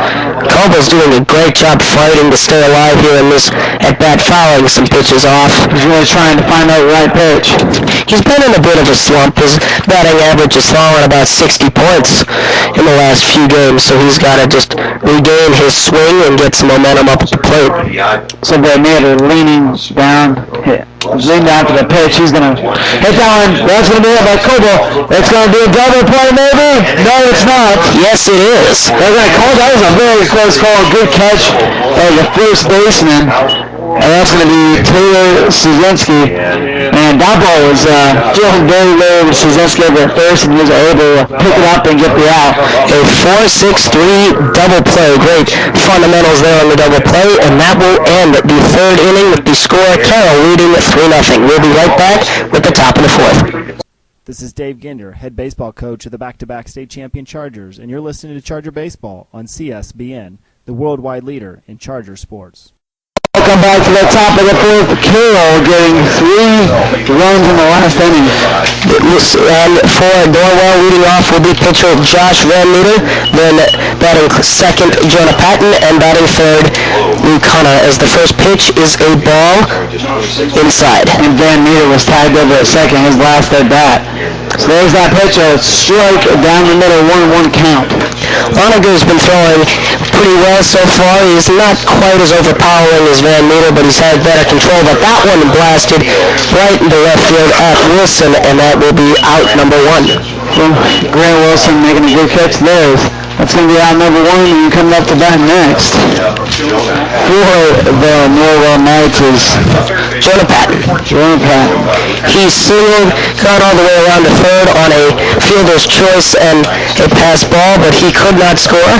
Coble's doing a great job fighting to stay alive here in this at-bat, fouling some pitches off. He's really trying to find that right pitch. He's been in a bit of a slump. His batting average has fallen about 60 points in the last few games, so he's got to just regain his swing and get some momentum up at the plate. So Van Meter leaning down. Lean down to the pitch. He's going to hit that one. That's going to be hit by Coble. It's going to be a double play, maybe? No, it's not. Yes, it is. They're going to call. That was a very close call. Good catch by the first baseman. And that's going to be Taylor Szynski. And that ball was feeling very low to Szynski over at first, and he was able to pick it up and get the out. A 4-6-3 double play. Great fundamentals there on the double play, and that will end the third inning with the score Carroll leading 3-0. We'll be right back with the top of the fourth. This is Dave Ginder, head baseball coach of the back-to-back state champion Chargers, and you're listening to Charger Baseball on CSBN, the worldwide leader in Charger sports. Welcome back to the top of the fourth. Carroll getting 3 runs in the last inning. And for Norwell, leading off will be pitcher Josh Van Meter, then batting second Jonah Patton, and batting third Luke Hunter, as the first pitch is a ball inside. And Van Meter was tagged over at second, his last at bat. So there's that pitch, a strike down the middle, 1-1 count. Lonergan's been throwing pretty well so far. He's not quite as overpowering as Van Meter, but he's had better control. But that one blasted right into left field at Wilson, and that will be out number 1. Well, Grant Wilson making a good catch there. That's going to be out number 1, and you're coming up to bat next. For the Norwell Knights is Jonah Patton. He singled, got all the way around to third on a fielder's choice and a pass ball, but he could not score.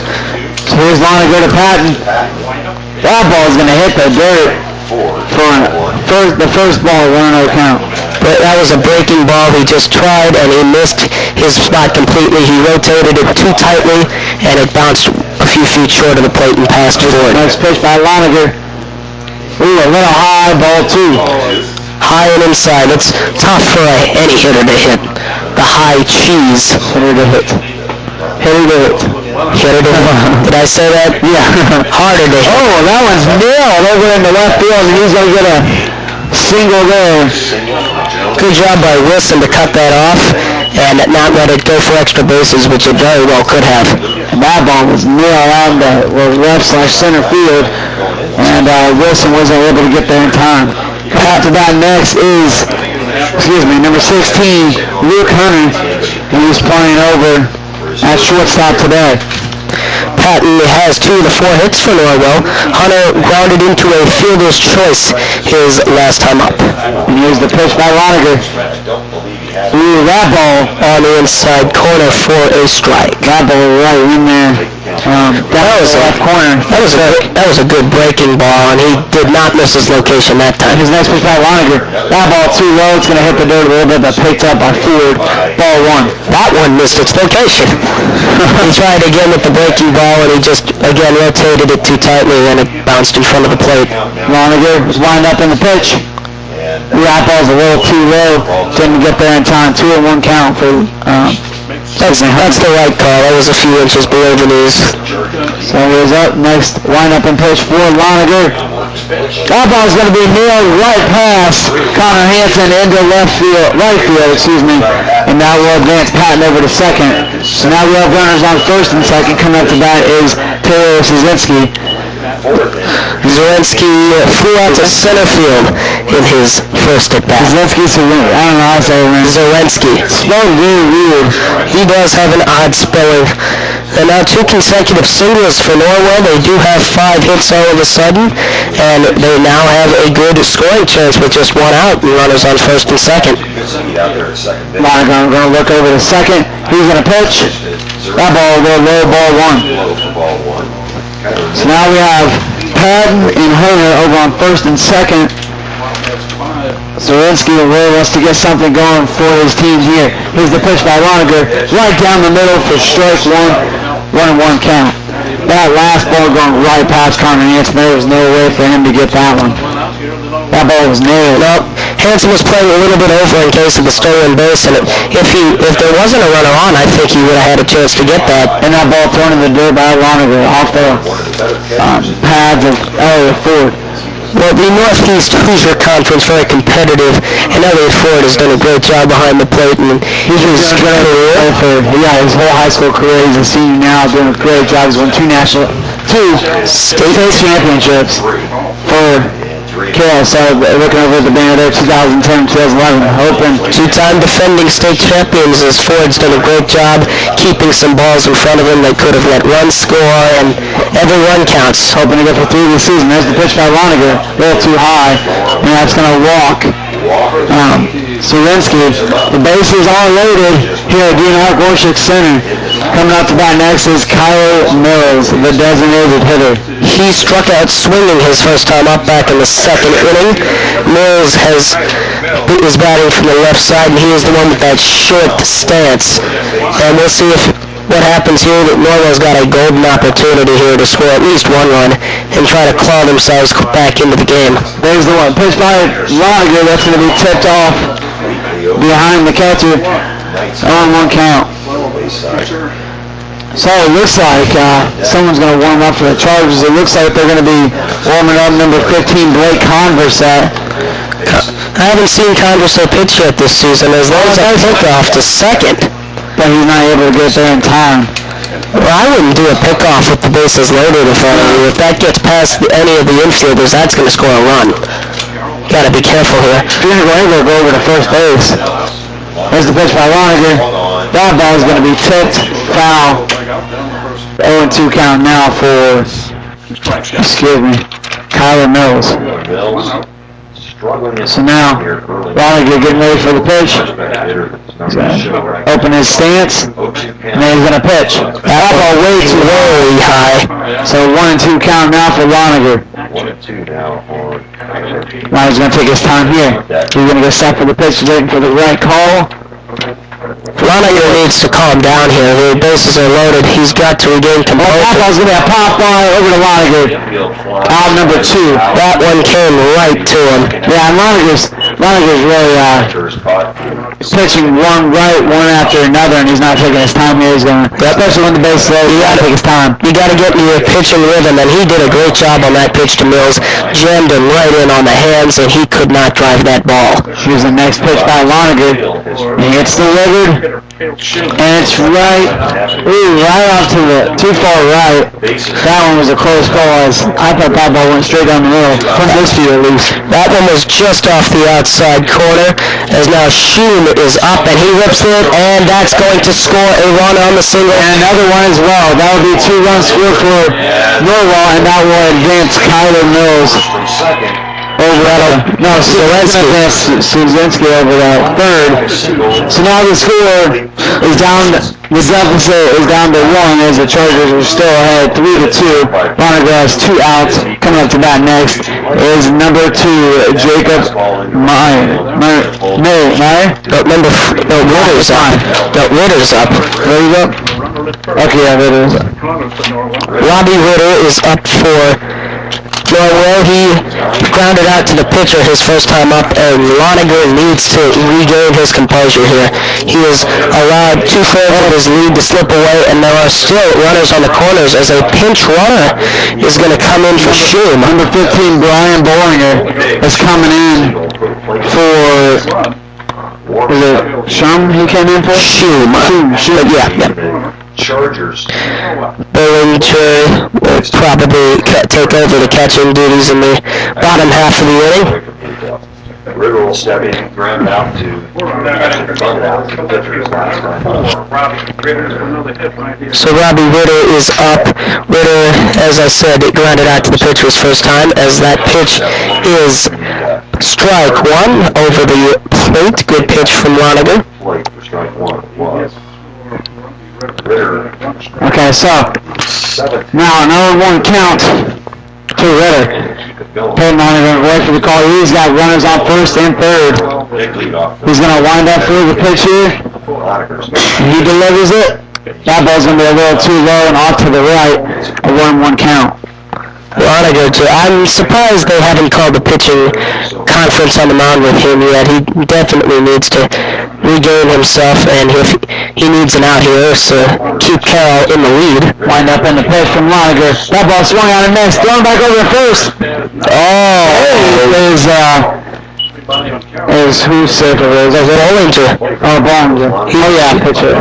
So here's Lonergan to Patton. That ball is going to hit the dirt for the first ball, 1-0 count. But that was a breaking ball. He just tried, and he missed his spot completely. He rotated it too tightly, and it bounced a few feet short of the plate and passed forward. Nice pitch by Lonergan. Ooh, a little high ball, too. High and inside. It's tough for any hitter to hit. The high cheese. Hitter to hit. Did I say that? Yeah. Harder to hit. Oh, that one's nailed over in the left field, and he's going to get a single there. Good job by Wilson to cut that off and not let it go for extra bases, which it very well could have. And that ball was nailed out the left/center field, and Wilson wasn't able to get there in time. After that next is, number 16, Luke Hunter, and he's playing over at shortstop today. Patton has 2 of the 4 hits for Norwell. Hunter grounded into a fielder's choice his last time up. And here's the pitch by Lonergan. Ooh, that ball on the inside corner for a strike. That ball right in there. That was left corner. That was a good breaking ball, and he did not miss his location that time. His next pitch by Lonergan. That ball too low. It's going to hit the dirt a little bit, but picked up by Ford. Ball 1. That one missed its location. He tried again with the breaking ball, and he just, again, rotated it too tightly, and it bounced in front of the plate. Lonergan was lined up in the pitch. The right ball's a little too low. Didn't get there in time. 2-1 count for That's the right call. That was a few inches below the knees. So he's up next. Line up and pitch for Loniger. That ball's going to be nailed right past Connor Hansen into right field, and that will advance Patton over to second. So now we have runners on first and second. Coming up to bat is Taylor Szynski. Zelensky flew out to center field in his first at bat. I don't know how to say it. Zelensky. Spelled really weird. He does have an odd spelling. And now 2 consecutive singles for Norwell. They do have 5 hits all of a sudden, and they now have a good scoring chance with just 1 out and runners on first and second. Loniger going to look over to second. He's going to pitch. That ball will go low, ball 1. So now we have Patton and Hunter over on first and second. Zelensky really wants to get something going for his team here. Here's the pitch by Loniger, right down the middle for strike 1. 1-1 count. That last ball going right past Connor Hansen. There was no way for him to get that one. That ball was nailed. Well, Hansen was playing a little bit over in case of the stolen base, and if there wasn't a runner on, I think he would have had a chance to get that. And that ball thrown in the dirt by Loniger off the pads of Elliott Ford. Well, the Northeast Hoosier Conference, very competitive, and Elliott Ford has done a great job behind the plate, and he's his his whole high school career. He's a senior now, doing a great job. He's won 2 state championships for Carroll. So looking over the banner there, 2010, 2011, hoping 2-time defending state champions. As Ford's done a great job keeping some balls in front of him. They could have let runs score, and every run counts. Hoping to get for 3 this season. There's the pitch by Loniger, a little too high, and that's going to walk. Zelensky, the bases are loaded here at DNR Gorsuch Center. Coming up to bat next is Carroll Mills, the designated hitter. He struck out swinging his first time up back in the second inning. Mills is batting from the left side, and he is the one with that short stance. And we'll see what happens here. That Norwell's got a golden opportunity here to score at least 1 run and try to claw themselves back into the game. There's the one. Pitch by Loniger. That's going to be tipped off behind the catcher. 0-1 count. So it looks like someone's going to warm up for the Chargers. It looks like they're going to be warming up number 15, Blake Converse. I haven't seen Converse pitch yet this season. As long as I pickoff to second. But he's not able to get there in time. Well, I wouldn't do a pickoff with the bases loaded in front of you. If that gets past any of the infielders, that's going to score a run. Got to be careful here. Junior Wrangler go over to first base. There's the pitch by Loniger. That ball is going to be tipped foul. 0-2 count now for, Kyler Mills. So now, Loniger getting ready for the pitch. Open his stance, and then he's going to pitch. That ball way too high. So 1-2 count now for Loniger. Now he's going to take his time here. He's going to get set for the pitch, waiting for the right call. Loniger needs to calm down here. The bases are loaded. He's got to regain composure. That ball's going to be a pop fly over to Loniger. Out number 2. That one came right to him. Yeah, and Loniger's really pitching one after another, and he's not taking his time here. He's going to, especially when the base is low, you got to take his time. You got to get into your pitching rhythm, and he did a great job on that pitch to Mills. Jammed him right in on the hands, and he could not drive that ball. Here's the next pitch by Loniger. And it's delivered. And it's right off to the too far right. That one was a close call. I thought that ball went straight down the middle. From this view at least. That one was just off the outside corner. As now Sheen is up and he rips it, and that's going to score a run on the single. And another one as well. That would be 2 runs scored for Norwell, and that will advance Kyler Mills. Szynski over that third. So now the score is down, the deficit is down to 1 as the Chargers are still ahead 3-2. Loniger has 2 outs. Coming up to bat next is number 2, Jacob Meyer. Ritter's up. Ritter's up? Okay, yeah, Ritter's up. Robbie Ritter is up for Norwell. He grounded out to the pitcher his first time up, and Loniger needs to regain his composure here. He has allowed 2/3 of his lead to slip away, and there are still runners on the corners as a pinch runner is going to come in for Shum. Number 15, Brian Bollinger, is coming in for... Is it Shum he came in for? Shum. Yeah. Chargers. Bollinger will probably take over the catching duties in the bottom half of the inning. Ritter will step in and ground out to the pitcher's last time. So Robbie Ritter is up. Ritter, as I said, grounded out to the pitcher's first time, as that pitch is strike one over the plate. Good pitch from Loniger. Plate for strike one was Ritter. Okay, so now another 1 count to Ritter. Peyton Loniger wait for the call. He's got runners on first and third. He's going to wind up for the pitch here. He delivers it. That ball's going to be a little too low and off to the right. A 1-1 count. Loniger, I'm surprised they haven't called the pitching conference on the mound with him yet. He definitely needs to regain himself, and if he needs an out here, so keep Carroll in the lead. Wind up in the pitch from Loniger. That ball swung out and missed. Thrown back over to first. Is who's safer? Is it Bollinger? Oh, Bollinger. Pitcher.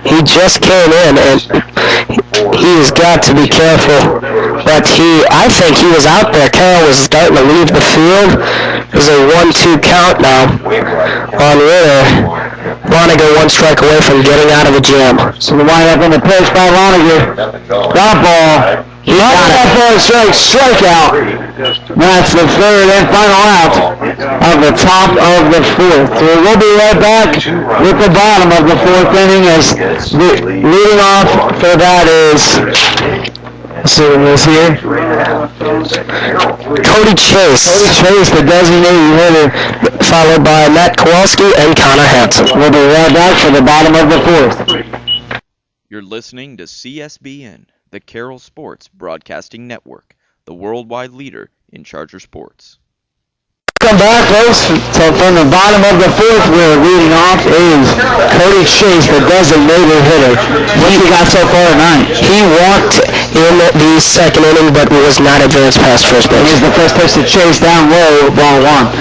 He just came in, and he has got to be careful. But I think he was out there. Carroll was starting to leave the field. There's a 1-2 count now on Ritter. Loniger 1 strike away from getting out of the jam. So we wind up in the pitch by Loniger. That ball. He got that for a strikeout. That's the third and final out of the top of the fourth. So we'll be right back with the bottom of the fourth inning, as leading off for that is... Let's see what it is here. Cody Chase. Cody Chase, the designated hitter, followed by Matt Kowalski and Connor Hansen. We'll be right back for the bottom of the fourth. You're listening to CSBN, the Carroll Sports Broadcasting Network, the worldwide leader in Charger sports. Welcome back, folks. So from the bottom of the fourth, we're leading off is Cody Chase, the designated hitter. What he got so far tonight? He walked in the second inning, but was not advanced past first base. Here's the first pitch to Chase, down low, ball 1.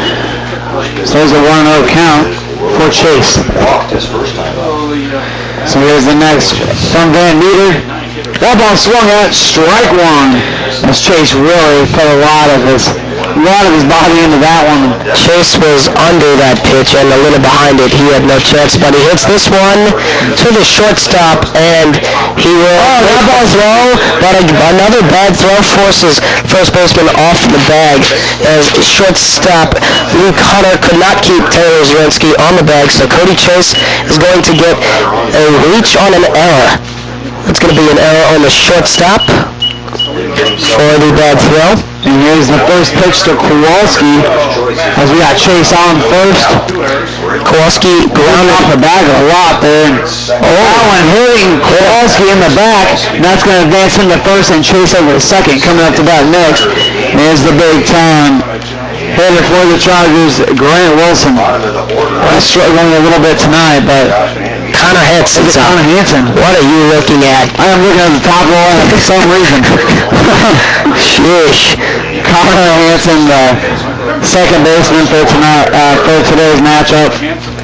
So there's a 1-0 count for Chase. Walked his first time up. So here's the next from Van Meter. That ball swung at strike 1. As Chase really put a lot of his body into that one. Chase was under that pitch and a little behind it. He had no chance, but he hits this one to the shortstop, and he will that ball throw, but another bad throw forces first baseman off the bag, as shortstop Luke Hunter could not keep Taylor Zrinski on the bag, so Cody Chase is going to get a reach on an error. It's going to be an error on the shortstop for the bad throw. And here's the first pitch to Kowalski, as we got Chase on first. Kowalski grounded off the bag a lot there. That one hitting Kowalski in the back. And that's going to advance him to first and Chase over to second. Coming up to bat next is the big time hitter for the Chargers, Grant Wilson. He's struggling a little bit tonight, but Connor Hansen. Connor Hansen. What are you looking at? I am looking at the top row for some reason. Sheesh. Connor Hansen, the second baseman for today's matchup.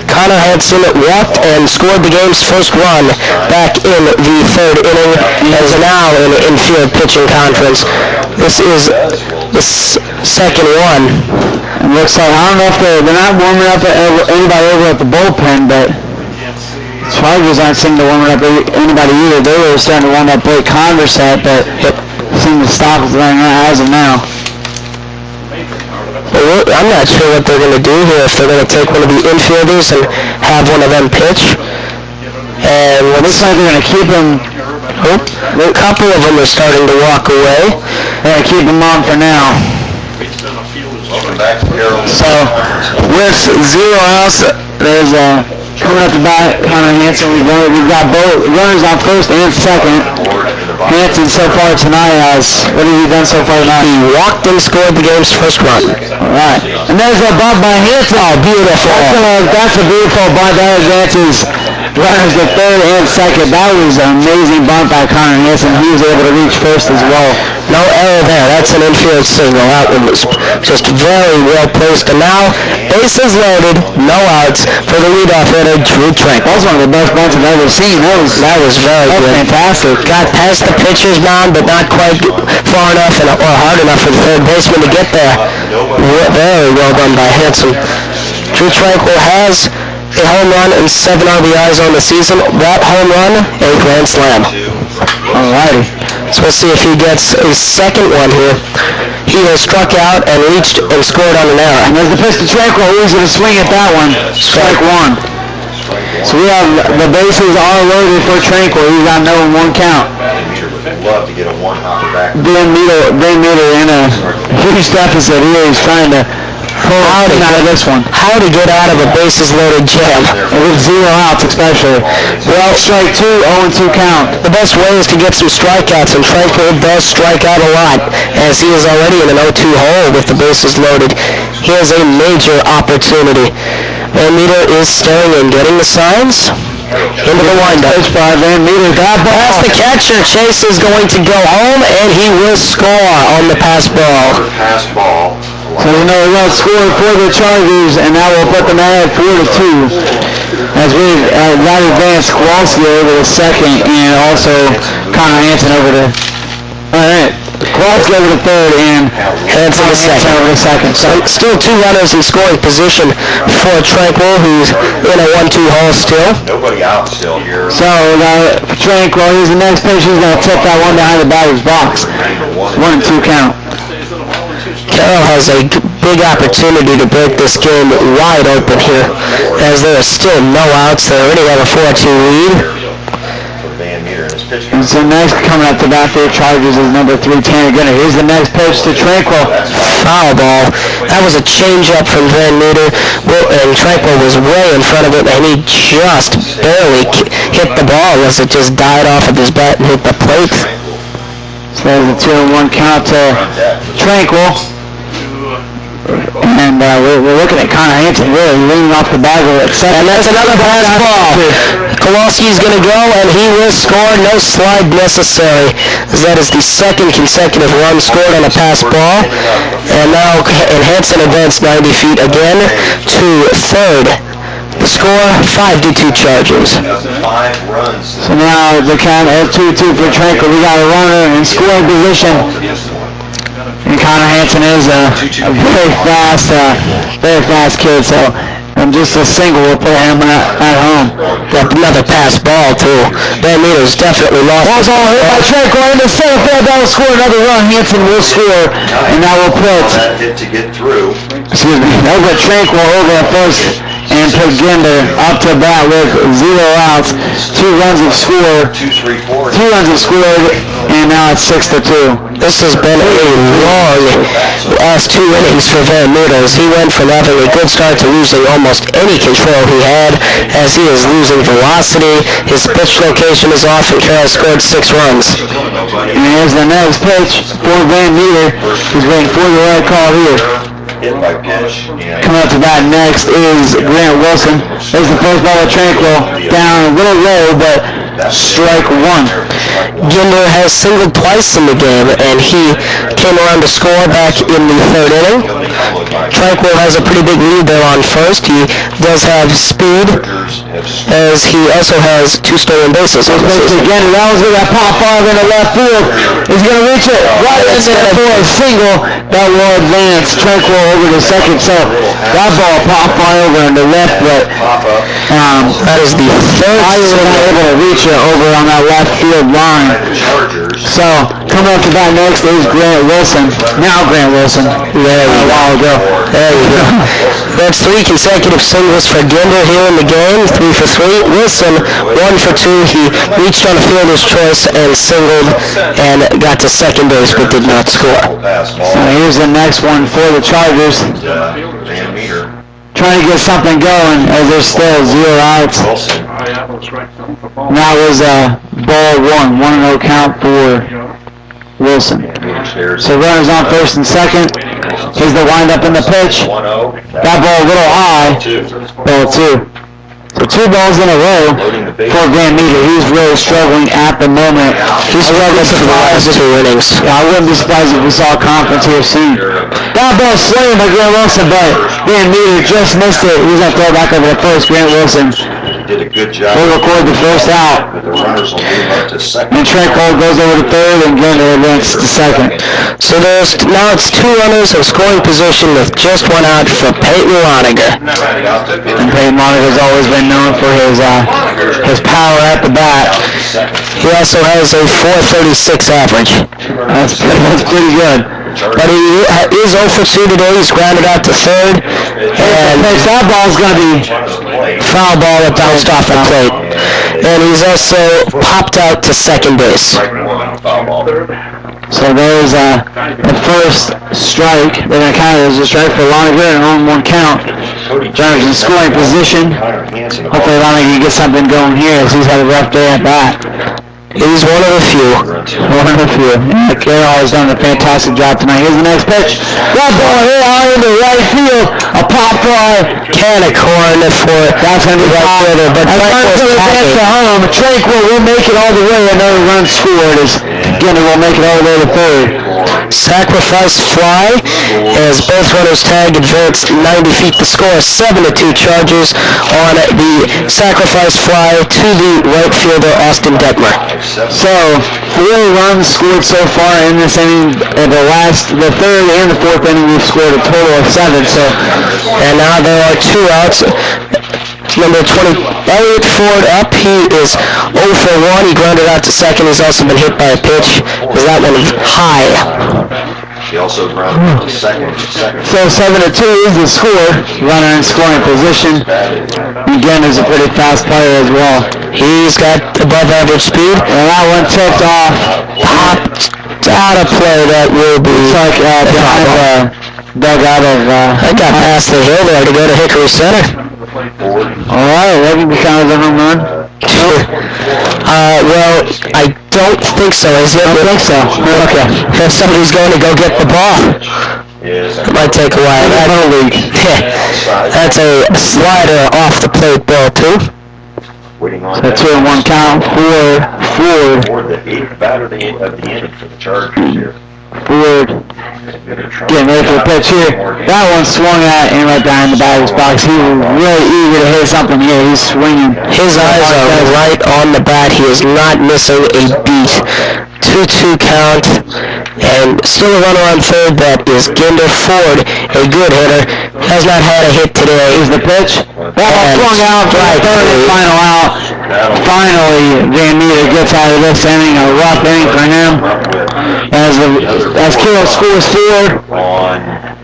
Connor Hansen walked and scored the game's first run back in the third inning, as now in the infield pitching conference. This is the second one. It looks like, I don't know if they're not warming up anybody over at the bullpen, but Chargers aren't seeming to warm up anybody either. They were starting to warm up Blake Conversat, but it seemed to stop as of now. I'm not sure what they're going to do here, if they're going to take one of the infielders and have one of them pitch. And it looks like they're going to keep him. A couple of them are starting to walk away. They're going to keep him on for now. Welcome back to Carroll. So, with 0 outs, there's coming up to bat, Connor Hansen. We've got both runners on first and second. Hanson so far tonight what has he done so far tonight? He walked and scored the game's first run. All right. And there's a bunt by Hanson. Oh, beautiful. That's a beautiful bunt. That advances runners to third and second. That was an amazing bunt by Connor Hanson. He was able to reach first as well. No error there. That's an infield single. That one was just very well placed. And now, bases loaded, no outs for the leadoff hitter, Drew Trank. That was one of the best bunts I've ever seen. That was very good. Fantastic. Got past the pitcher's mound, but not quite far enough or hard enough for the third baseman to get there. Very well done by Hanson. Drew Tranquil has a home run and 7 RBIs on the season. That home run, a grand slam. Alrighty. So we'll see if he gets a second one here. He has struck out and reached and scored on an error. And there's the pitch to Tranquil. Who's going to swing at that one? Strike one. So we have the bases are loaded for Tranquil. He's got no 1 count. Love to get a one-hopper back. Ben Meter in a huge deficit here. He's trying to how to get out of a bases-loaded jam. With 0 outs especially. Well, strike 2, 0-2 count. The best way is to get some strikeouts, and Tranquil does strike out a lot, as he is already in an 0-2 hole with the bases loaded. He has a major opportunity. Van Meter is staring and getting the signs. Into the windup. Van Meter got past the catcher. Chase is going to go home, and he will score on the pass ball. Pass ball. So we know we're going to score for the Chargers, and that will put them ahead 4-2. As we got advanced Kowalski over to second, and also Connor Hanson over to... Alright, Kowalski over to third, and Hanson over to second. So still 2 runners in scoring position for Tranquil, who's in a 1-2 hole still. Nobody out still here. So for Tranquil, here's the next pitch. He's going to tip that one behind the batter's box. 1-2 count. Carroll has a big opportunity to break this game wide open here, as there are still no outs. They already have a 4-2 lead. And so next coming up to bat for the Chargers is number 310. Again, here's the next pitch to Tranquil. Foul ball. That was a changeup from Van Meter, and Tranquil was way in front of it, and he just barely hit the ball as it just died off of his bat and hit the plate. So there's a 2-1 count to Tranquil. And we're looking at Connor Hanson really leaning off the bag of it. And that's another pass ball. Kowalski's going to go, and he will score. No slide necessary, as that is the second consecutive run scored on a pass ball. And now Hanson advanced 90 feet again to third. The score, 5-2 Chargers. So now the count at 2-2 for Tranquil. We got a runner in scoring position. And Connor Hanson is a very fast kid, so just a single will put him at home. Got another pass ball, too. Van Meter's definitely lost. Ball's all hit by Tranquil into center field. That will score another run. Hanson will score, and that will put... That hit to get through. Excuse me. That will put Tranquil over at first and put Ginder up to bat with 0 outs. 2 runs have scored. 2 runs have scored, and now it's 6-2. This has been a long last 2 innings for Van Meter, as he went from having a good start to losing almost any control he had, as he is losing velocity. His pitch location is off, and Carroll scored 6 runs. And here's the next pitch for Van Meter. He's waiting for the right call here. Coming up to bat next is Grant Wilson. There's the first ball of Tranquil. Down a little low, but strike 1. Ginder has singled twice in the game, and he came around to score back in the 3rd inning. Tranquil has a pretty big lead there on first. He does have speed, as he also has 2 stolen bases. Again, that was with that pop five in the left field. He's going to reach it right in there for a single that will advance Tranquil over to second. So that ball popped fly over in the left, but that is the 3rd. I was not able to reach it over on that left field line. So coming up to bat next is Grant Wilson. Now Grant Wilson. There we go. There you go. That's 3 consecutive singles for Ginder here in the game. 3 for 3. Wilson 1 for 2. He reached on a fielder's choice and singled and got to second base, but did not score. So here's the next one for the Chargers. Trying to get something going as there's still 0 outs. And that was ball one. 1-0 count for Wilson. So runners on first and second. Here's the windup in the pitch. That ball a little high. Ball two. So 2 balls in a row for Van Meter. He's really struggling at the moment. He's struggled for the last 2 innings. Yeah, I wouldn't be surprised if we saw a conference here soon. That ball slain by Grant Wilson, but Van Meter just missed it. He's going to throw back over the first. Grant Wilson did a good job. will record the first out. The runners will move up to second. And Trent Cole goes over to third, and Gander advances to second. So now it's 2 runners in scoring position with just 1 out for Peyton Loniger. And Peyton Loniger's always been known for his power at the bat. He also has a .436 average. That's pretty good. But he is 0 for 2 today. He's grounded out to third. And that ball's going to be foul ball that bounced off the plate. And he's also popped out to second base. So there's the first strike. They're going to count it as a strike for Loniger and on 1 count. Runners in scoring position. Hopefully Loniger can get something going here as he's had a rough day at bat. He's one of the few. One of the few. Yeah, Carroll has done a fantastic job tonight. Here's the next pitch. That ball hit out into right field. A pop fly. Can of corn for That's going to be right fielder. But Tranquil's back to home. Tranquil will make it all the way. Another run scored as Gander will make it all the way to third. Sacrifice fly as both runners tag advance 90 feet. The score is 7-2 Chargers on the sacrifice fly to the right fielder Austin Detmer. So 4 runs scored so far in this inning. In the third and the fourth inning, we've scored a total of 7. So, and now there are 2 outs. Number 20, Elliott Ford up. He is 0 for 1. He grounded out to second. He's also been hit by a pitch. Is that one high? He also grounded out to second. So 7-2 is the score. Runner in scoring position. Again, is a pretty fast player as well. He's got above average speed. And that one tipped off. Popped out of play. That will be Like behind the dugout of... I got past the hill there to go to Hickory Center. All right, that can be counted as a home run. Well, I don't think so. Is it? I don't think so. Okay. If somebody's going to go get the ball, it might take a while. That's a slider off the plate ball too. So 2-1 count for Ford. Ford, the 8th batter of the inning for the Chargers here. Ford getting ready for the pitch here. That one swung at and right behind the batter's box. He was really eager to hit something here. He's swinging. His eyes are right on the bat. He is not missing a beat. 2-2 count. And still a runner on third. That is Ginder Ford, a good hitter. Has not had a hit today. Here's the pitch. That one swung out for the third and final out. Finally, Van Meter gets out of this inning. A rough inning for him. As Carroll scores 4.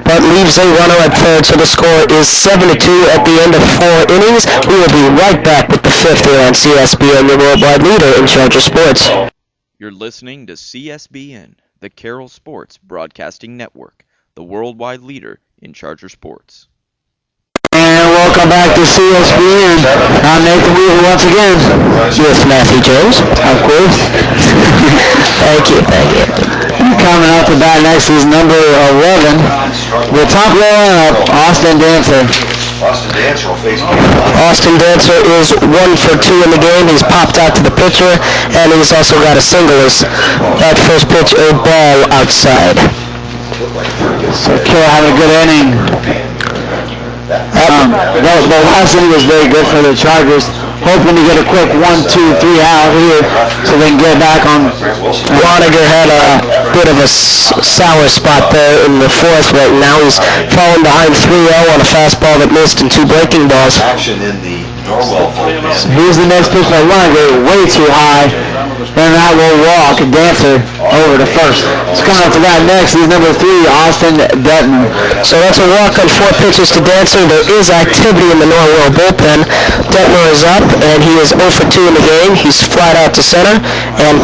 But leaves a runner at third, so the score is 7-2 at the end of 4 innings. We will be right back with the 5th here on CSBN, the worldwide leader in Charger sports. You're listening to CSBN, the Carroll Sports Broadcasting Network, the worldwide leader in Charger sports. And welcome back to CSBN. I'm Nathan Weaver once again. With Matthew Jones. Of course. Thank you. Coming out the bat next is number 11. The top row lineup, Austin Dancer. Austin Dancer is 1 for 2 in the game. He's popped out to the pitcher, and he's also got a single. That first pitch, a ball outside. So Carroll had a good inning. The last inning was very good for the Chargers. Hoping to get a quick 1-2-3 out here so they can get back on. Loniger had a bit of a sour spot there in the 4th. Right now he's falling behind 3-0 on a fastball that missed and 2 breaking balls. Action in the Norwell bullpen. Here's the next pitch by Loniger, way too high. And that will walk Dancer over to first. So coming up to that next is number 3, Austin Detman. So that's a walk on 4 pitches to Dancer. There is activity in the Norwell bullpen. Detmer is up, and he is 0 for 2 in the game. He's flied out to center and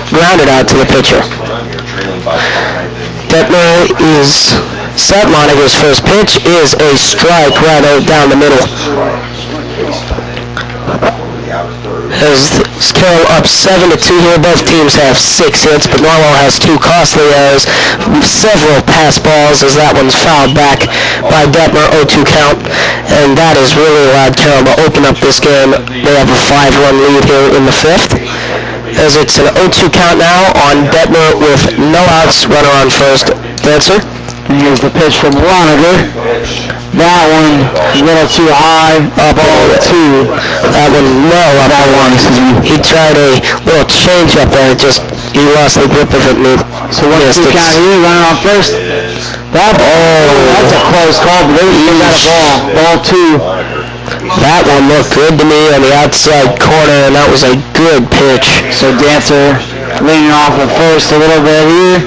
grounded out to the pitcher. Detmer is set. Loniger's first pitch is a strike right out down the middle. As Carroll up 7-2 here. Both teams have 6 hits, but Norwell has 2 costly errors, several pass balls as that one's fouled back by Detmer, 0-2 count, and that has really allowed Carroll to open up this game. They have a 5-run lead here in the 5th, as it's an 0-2 count now on Detmer with no outs, runner on first. Dancer. And here's the pitch from Loniger. That one a little too high, up 0-2. That one low up that one. He tried a little change up there, he lost the grip of it. So what's the count here? Runner on first. That's a close call, but they got a ball 2. That one looked good to me on the outside corner, and that was a good pitch. So Dancer leaning off at first a little bit here,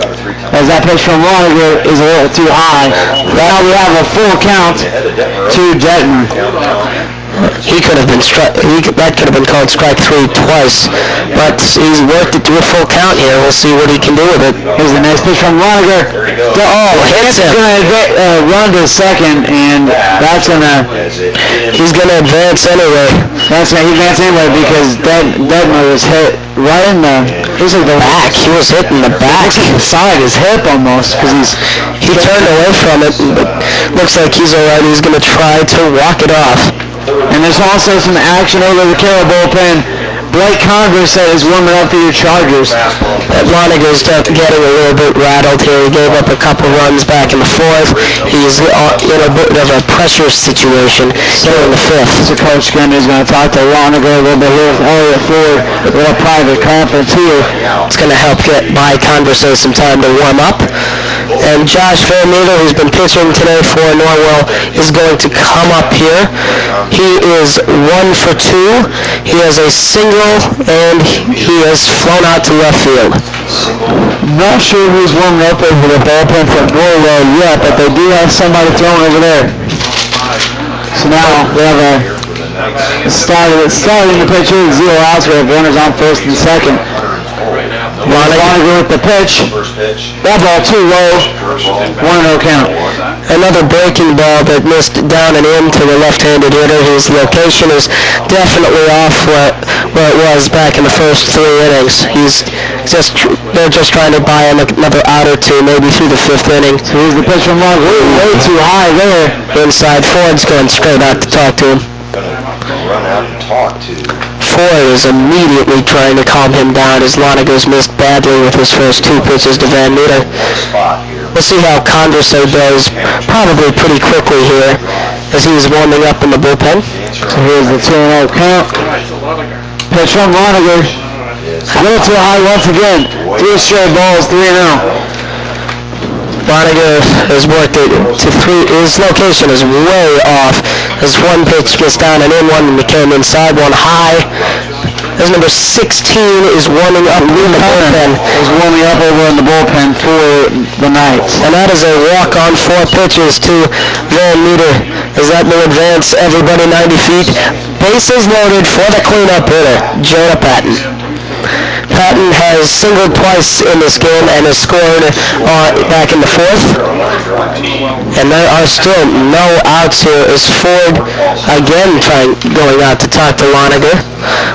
as that pitch from Loniger is a little too high. Now we have a full count to Detmer. He could have been that could have been called strike 3 twice, but he's worked it to a full count here. We'll see what he can do with it. Here's the next pitch from Loniger. Hits him. He's going to run to second, and he's going to advance anyway. He advanced anyway because Detmer was hit right in the back. He was hit in the back. Looks like the side of his hip almost, because he turned away from it, but looks like he's all right. He's going to try to walk it off. And there's also some action over the Carroll bullpen. Blake Congress is warming up for your Chargers. Loniger's getting a little bit rattled here. He gave up a couple runs back in the 4th. He's in a bit of a pressure situation here in the 5th. So Coach Gundy is going to talk to Loniger a little bit here with Elliott Ford, a little private conference here. It's going to help get by Congress some time to warm up. And Josh Van Meter, who's been pitching today for Norwell, is going to come up here. He is 1 for 2. He has a single, and he has flown out to left field. Not sure who's warming up over the bullpen for Norwell yet, but they do have somebody throwing over there. So now we have a starting the pitch here, 0 outs. We have runners on first and second. Loniger with the pitch. That ball too low. 1-0 count. Another breaking ball that missed down and in to the left-handed hitter. His location is definitely off where it was back in the first 3 innings. They're just trying to buy him another out or 2, maybe through the 5th inning. So here's the pitch from Loniger. Way too high there. Inside, Ford's going straight out to talk to him. Run out and talk to. Ford is immediately trying to calm him down as Loniger's missed badly with his first 2 pitches to Van Meter. We'll see how Condorcet does, probably pretty quickly here, as he's warming up in the bullpen. So here's the 2-0 count. Pitch from Loniger. A little too high once again. 3 straight balls, 3-0. Loniger has worked it to 3. His location is way off as one pitch gets down and in, one came inside, one high. As number 16 is warming up in the bullpen. Is warming up over in the bullpen for the Knights. And that is a walk on 4 pitches to Van Meter. As that will advance everybody 90 feet. Bases loaded for the cleanup hitter, Jonah Patton. Patton has singled twice in this game and has scored back in the 4th. And there are still no outs here as Ford again going out to talk to Loniger.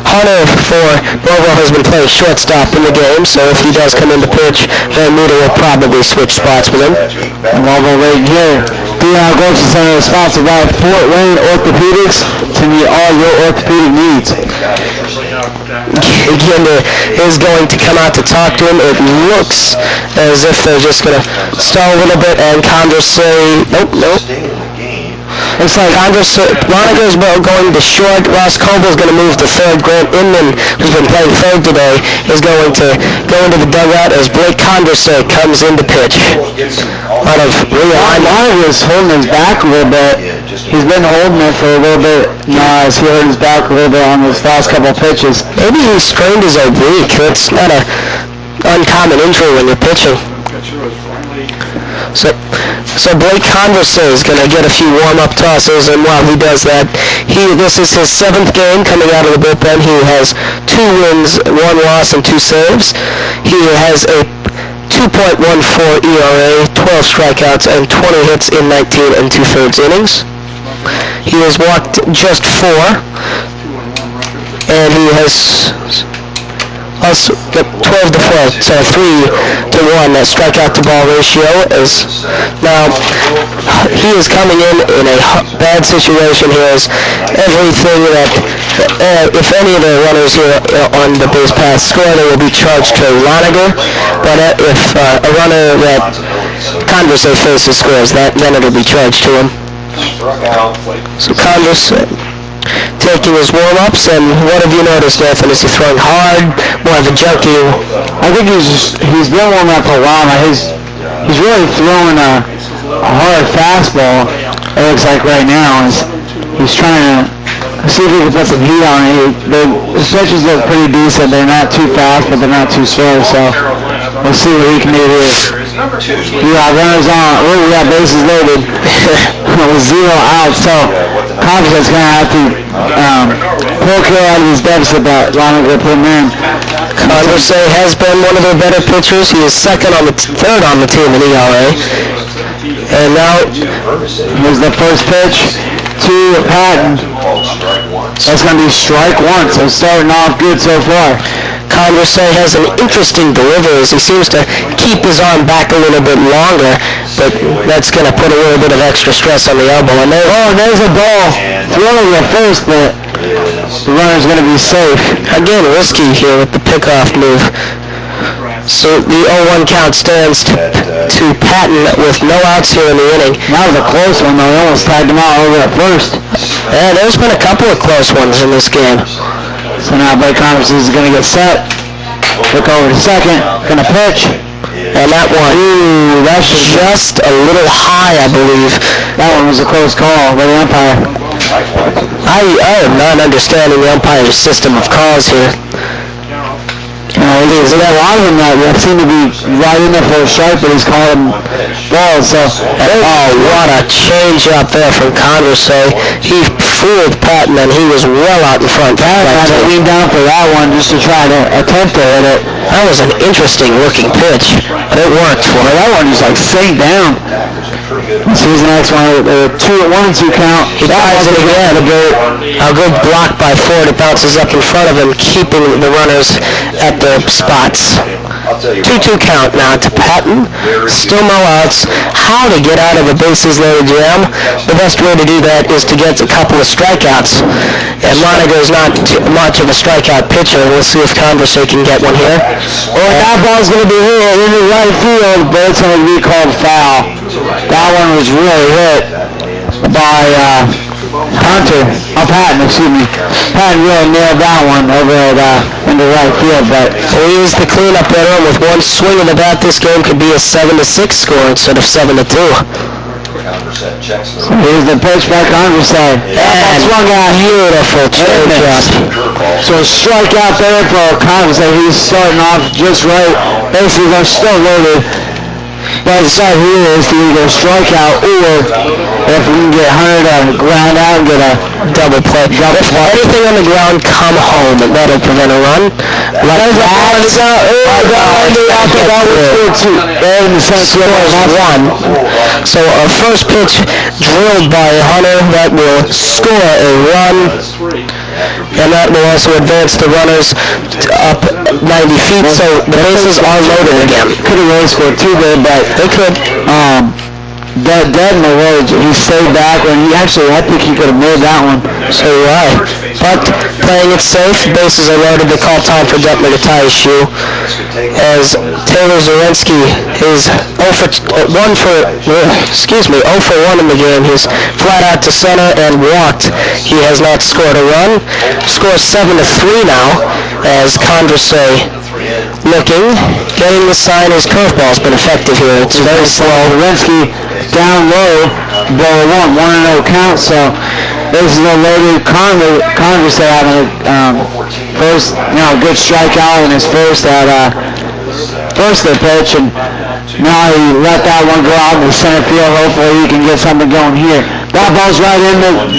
Hunter for Norwell has been playing shortstop in the game, so if he does come in to pitch, Van Meter will probably switch spots with him. And while we're waiting here, Dion Gross Center is sponsored by Fort Wayne Orthopedics to meet all your orthopedic needs. Ginder is going to come out to talk to him. It looks as if they're just going to stall a little bit, and Condorcet, nope. Looks like Loniger is going to short. Ross Coble is going to move to third. Grant Inman, who's been playing third today, is going to go into the dugout as Blake Condorcet comes in to pitch. A lot of Loniger is holding his back a little bit. He's been holding it for a little bit. As he hurt his back a little bit on his last couple of pitches. Maybe he strained his oblique. That's not an uncommon injury when you're pitching. So Blake Condorcet is going to get a few warm-up tosses, and while he does that, this is his 7th game coming out of the bullpen. He has 2 wins, 1 loss, and 2 saves. He has a 2.14 ERA, 12 strikeouts, and 20 hits in 19 2/3 innings. He has walked just 4, and he has 12-4, so 3-1 strikeout to ball ratio is now. He is coming in a bad situation here. Is everything that if any of the runners here on the base path score, they will be charged to Loniger. But if a runner that Converse faces scores, then it'll be charged to him. So Converse taking his warm-ups, and what have you noticed, Nathan? Is he throwing hard, more of a junkie? I think he's been warming up for a while now. He's really throwing a hard fastball, it looks like right now. He's trying to see if he can put some heat on it. The stretches look pretty decent. They're not too fast, but they're not too slow, so we'll see what he can do here. We got runners on. We got bases loaded with 0 out, so Converse is going to have to pull Carroll out of his deficit, but Loniger put him in. Converse has been one of their better pitchers. He is third on the team in ERA. And now here's the first pitch to Patton. That's going to be strike one, so starting off good so far. Converse has an interesting delivery as he seems to keep his arm back a little bit longer, but that's going to put a little bit of extra stress on the elbow. And there's a ball throwing at first, but the runner's going to be safe. Again, risky here with the pickoff move. So the 0-1 count stands to Patton with no outs here in the inning. That was a close one, though. He almost tagged him out over at first. Yeah, there's been a couple of close ones in this game. So now Blake Converse is going to get set. Look over to second. Going to pitch. And that one, that's just a little high, I believe. That one was a close call by the umpire. I am not understanding the umpire's system of calls here. There's a lot of them that seem to be right in there for a strike, but he's calling balls. So, what a change up there from Converse. He fooled Patton, and he was well out in front. Patton had to lean down for that one just to try to attempt to hit it. That was an interesting looking pitch, but it worked for him. That one just sank down. So here's the next one. 1-2 count. He tries it again. A good block by Ford. It bounces up in front of him, keeping the runners at their spots. 2-2 count now to Patton. Still no outs. How to get out of a bases loaded jam? The best way to do that is to get a couple of strikeouts. And Loniger is not much of a strikeout pitcher. We'll see if Converse can get one here. Well, that ball's going to be hit in the right field, but it's going to be called foul. That one was really hit by Patton, excuse me. Patton really nailed that one over at in the right field, but he is the cleanup hitter, and with one swing of the bat, this game could be a 7-6 score instead of 7-2. So here's the pitch by Converse. And swung out, beautiful changeup. So a strikeout there for Converse. He's starting off just right. Basically, they're still loaded. But the side here is to either strike out or if we can get Hunter to ground out and get a double play. If anything on the ground, come home, and that'll prevent a run. Like So our first pitch drilled by Hunter that will score a run. And that will also advance the runners up 90 feet, so the bases are loaded again. Could have really scored two there, but they could. Dead in the road, he stayed back, and I think he could have made that one. So right. But playing it safe, bases are loaded. They call time for Detmer to tie his shoe. As Taylor Zarensky is 0 for 1 in the game. He's flat out to center and walked. He has not scored a run. Scores 7-3 now as Converse getting the sign. His curveball's been effective here. It's very slow. Zarensky down low, ball 1-0 count, so this is a loaded Converse having first, good strikeout in his first at the pitch, and now he let that one go out in the center field. Hopefully he can get something going here. That ball's right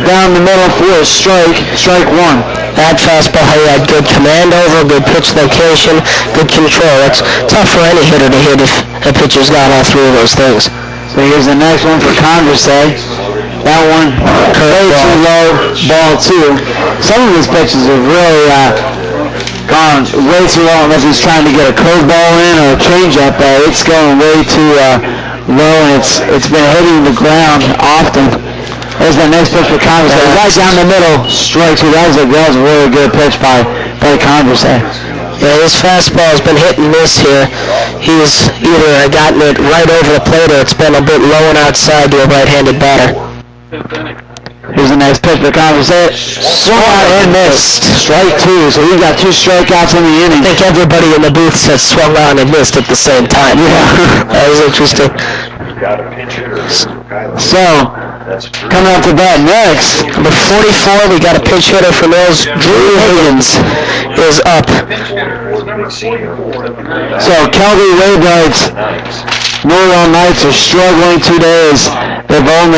down the middle for a strike one. That fastball, he had good command over, good pitch location, good control. It's tough for any hitter to hit if a pitcher's got all three of those things. So here's the next one for Converse. That one, way too low, ball two. Some of his pitches are really gone way too long unless he's trying to get a curveball in or a changeup. It's going way too low, and it's been hitting the ground often. There's the next pitch for Converse. Right down the middle, strike two. That was a really good pitch by Converse. Yeah, his fastball's been hit and miss here. He's either gotten it right over the plate or it's been a bit low and outside to a right-handed batter. Here's the next pitch for Converse. Swung out and missed. Strike two. So we've got 2 strikeouts in the inning. I think everybody in the booth said swung out and missed at the same time. Yeah. That was interesting. So, coming up to bat next, number 44, we got a pinch hitter for Mills. Drew Higgins is up. So, Calgary Wavelight's Norwell Knights are struggling 2 days. They've had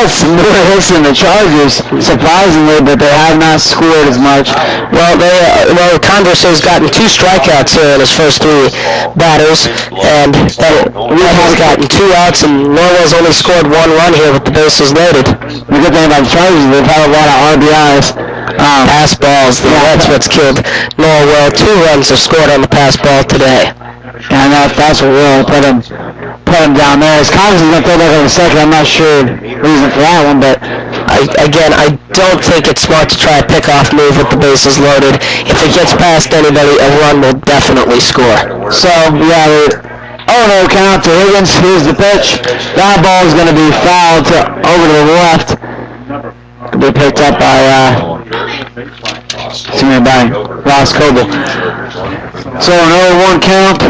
some more hits than the Chargers, surprisingly, but they have not scored as much. Well, Converse has gotten 2 strikeouts here in his first 3 batters, and has gotten 2 outs, and Norwell's only scored 1 run here with the bases loaded. The good thing about the Chargers is they've had a lot of RBIs. Pass balls, that's what's killed Norwell. 2 runs are scored on the pass ball today. And that's what really put him down there. As Congress is going to throw back over second, I'm not sure the reason for that one, but I don't think it's smart to try a pickoff move with the bases loaded. If it gets past anybody, a run will definitely score. So, yeah, 0-0 count to Higgins. Here's the pitch. That ball is going to be fouled over to the left. Could be picked up by Ross Coble. So an 0-1 count.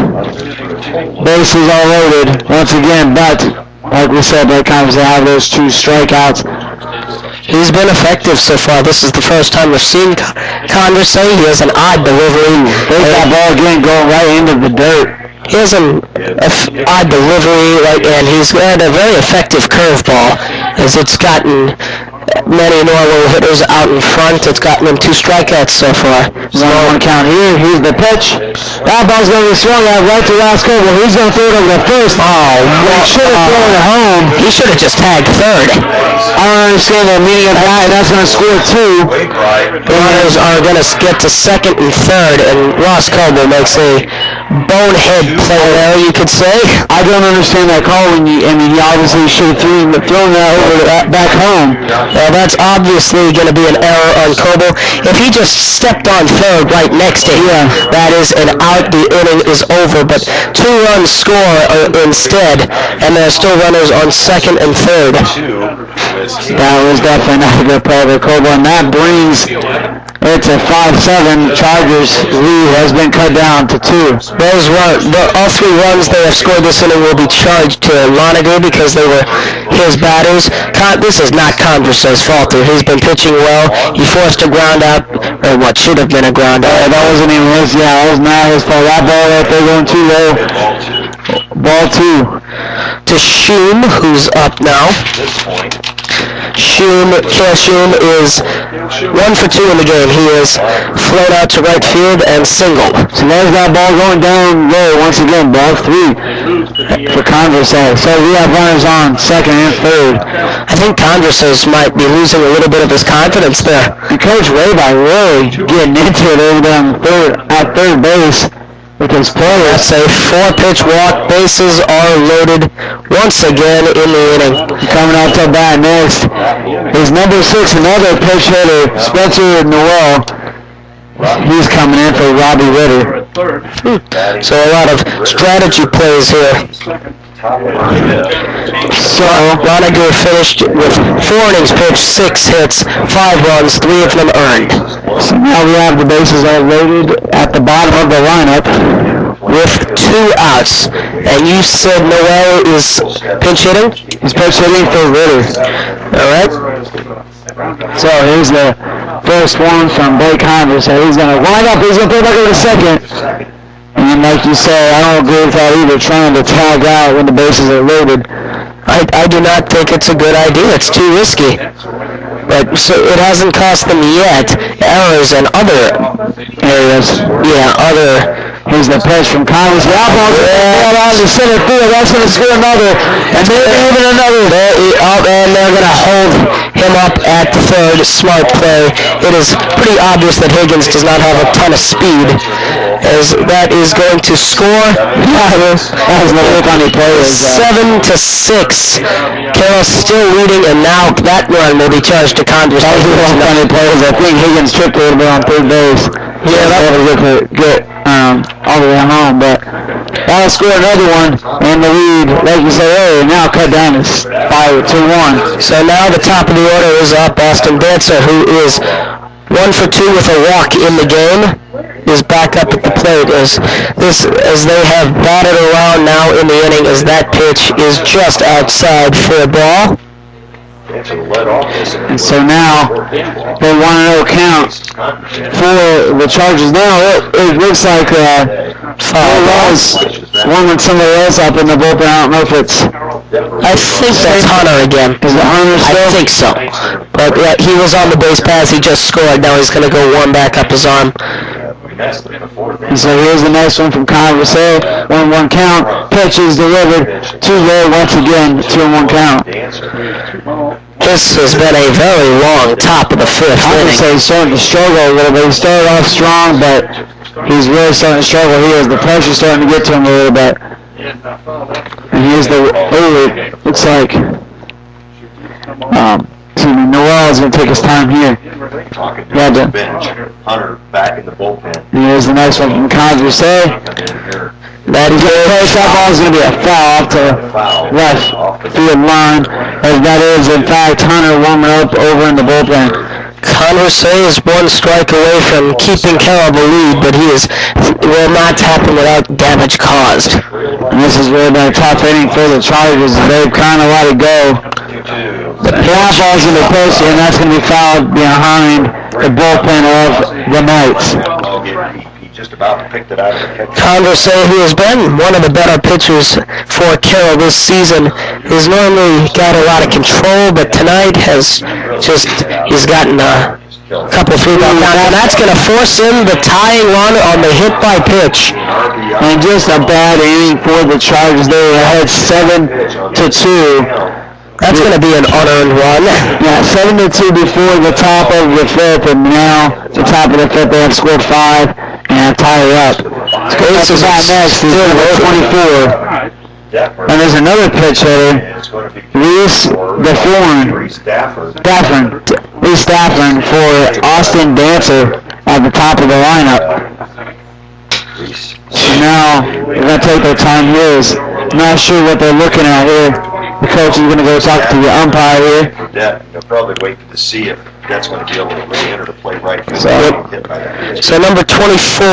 Bases are loaded once again, but like we said, they have those 2 strikeouts. He's been effective so far. This is the first time we've seen Converse say he has an odd delivery. That ball again going right into the dirt. He has an odd delivery, and he's got a very effective curveball, as it's gotten many Norwell hitters out in front. It's gotten them 2 strikeouts so far. 1-1 count here. Here's the pitch. That ball's going to be swung out right to Ross Coble. He's going to throw it over the first. He should have thrown it home. He should have just tagged third. I don't understand the meaning of that, and that's going to score 2. The runners are going to get to second and third, and Ross Coble makes a bonehead play there, you could say. I don't understand that call when he obviously should have thrown that over back home. Well, that's obviously going to be an error on Coble. If he just stepped on third right next to him, that is an out. The inning is over, but 2 runs score instead, and there are still runners on second and third. That was definitely not a good play by Coble, and that brings it to 5-7. Chargers lead has been cut down to 2. All 3 runs they have scored this inning will be charged to Lonergan because they were his batters. This is not Converse's fault. He's been pitching well. He forced a ground out, or what should have been a ground out. That wasn't even his. Yeah, that was not his fault. That ball right there going too low. Ball 2. To Shum, who's up now. Shum is 1 for 2 in the game. He is flown out to right field and single. So there's that ball going down low once again. Ball 3 for Converse. So we have runners on second and third. I think Converse might be losing a little bit of his confidence there. Coach Rayby really getting into it over there at third base with his players. That's a 4-pitch walk. Bases are loaded once again in the inning. Coming out to bat next is number 6, another pitch hitter, Spencer Norwell. He's coming in for Robbie Ritter. So a lot of strategy plays here. So Lonergan finished with 4 innings pitched, 6 hits, 5 runs, 3 of them earned. So now we have the bases all loaded at the bottom of the lineup with 2 outs. And you said Noel is pinch hitting? He's pinch hitting for Ritter. All right. So here's the first one from Blake Converse. So he's going to wind up. He's going to throw back over to second. And like you say, I don't agree with that either, trying to tag out when the bases are loaded. I do not think it's a good idea. It's too risky. But so it hasn't cost them yet errors in other areas. Yeah, other Here's the pitch from Congress. The outball's going out to center field. That's going to score another. And maybe even another. And they're going to hold him up at third. Smart play. It is pretty obvious that Higgins does not have a ton of speed, as that is going to score. That was another funny play. 7-6. Carroll still leading, and now that run will be charged to Congress. That was one funny play. I think Higgins tripped a little bit on third base. Yeah, that was good. All the way home, but that'll score another one, and the lead, like you said earlier, now cut down to 5-2-1. So now the top of the order is up. Austin Dancer, who is 1 for 2 with a walk in the game, is back up at the plate as they have batted around now in the inning, as that pitch is just outside for a ball. And so now they 1-0 count for the Chargers. Now it looks like one with somebody else up in the bullpen. I don't know if it's. I think that's Hunter again. Is it Hunter still? I think so. But yeah, he was on the base pass. He just scored. Now he's going to go warm back up his arm. And so here's the next one from Congress. 1-1 count. Pitch is delivered. 2-0 once again. 2-1 count. This has been a very long top of the fifth I would inning. say he's starting to struggle a little bit. He started off strong, but he's really starting to struggle here as the pressure's starting to get to him a little bit. And here's it looks like Norwell is going to take his time here. Hunter back in the bullpen. And here's the next one from Congress. That is that ball is going to be a foul off to left field line, as that is in fact Hunter warming up over in the bullpen. Converse is 1 strike away from keeping Carroll the lead, but will not happen without damage caused. And this has really been a tough inning for the Chargers. They've kind of let it go. The fly ball's going to be pitched, and that's going to be fouled behind the bullpen of the Knights. Just about picked it out of the catcher. Converse, who has been one of the better pitchers for Carroll this season, has normally got a lot of control, but tonight he's gotten a couple of 3-ball counts, and that's going to force in the tying run on the hit by pitch. And just a bad inning for the Chargers. They were ahead 7-2. That's going to be an unearned run. Yeah, 7-2 before the top of the fifth, and now the top of the fifth they have scored 5 and tie it up. This is not next. Is number 24. And there's another pitch hitter, Reese Stafford for Austin Dancer at the top of the lineup. So now they're going to take their time here. Not sure what they're looking at here. The coach is going to go talk to the umpire here. They'll probably wait to see if that's going to be able to really enter the play right here. So number 24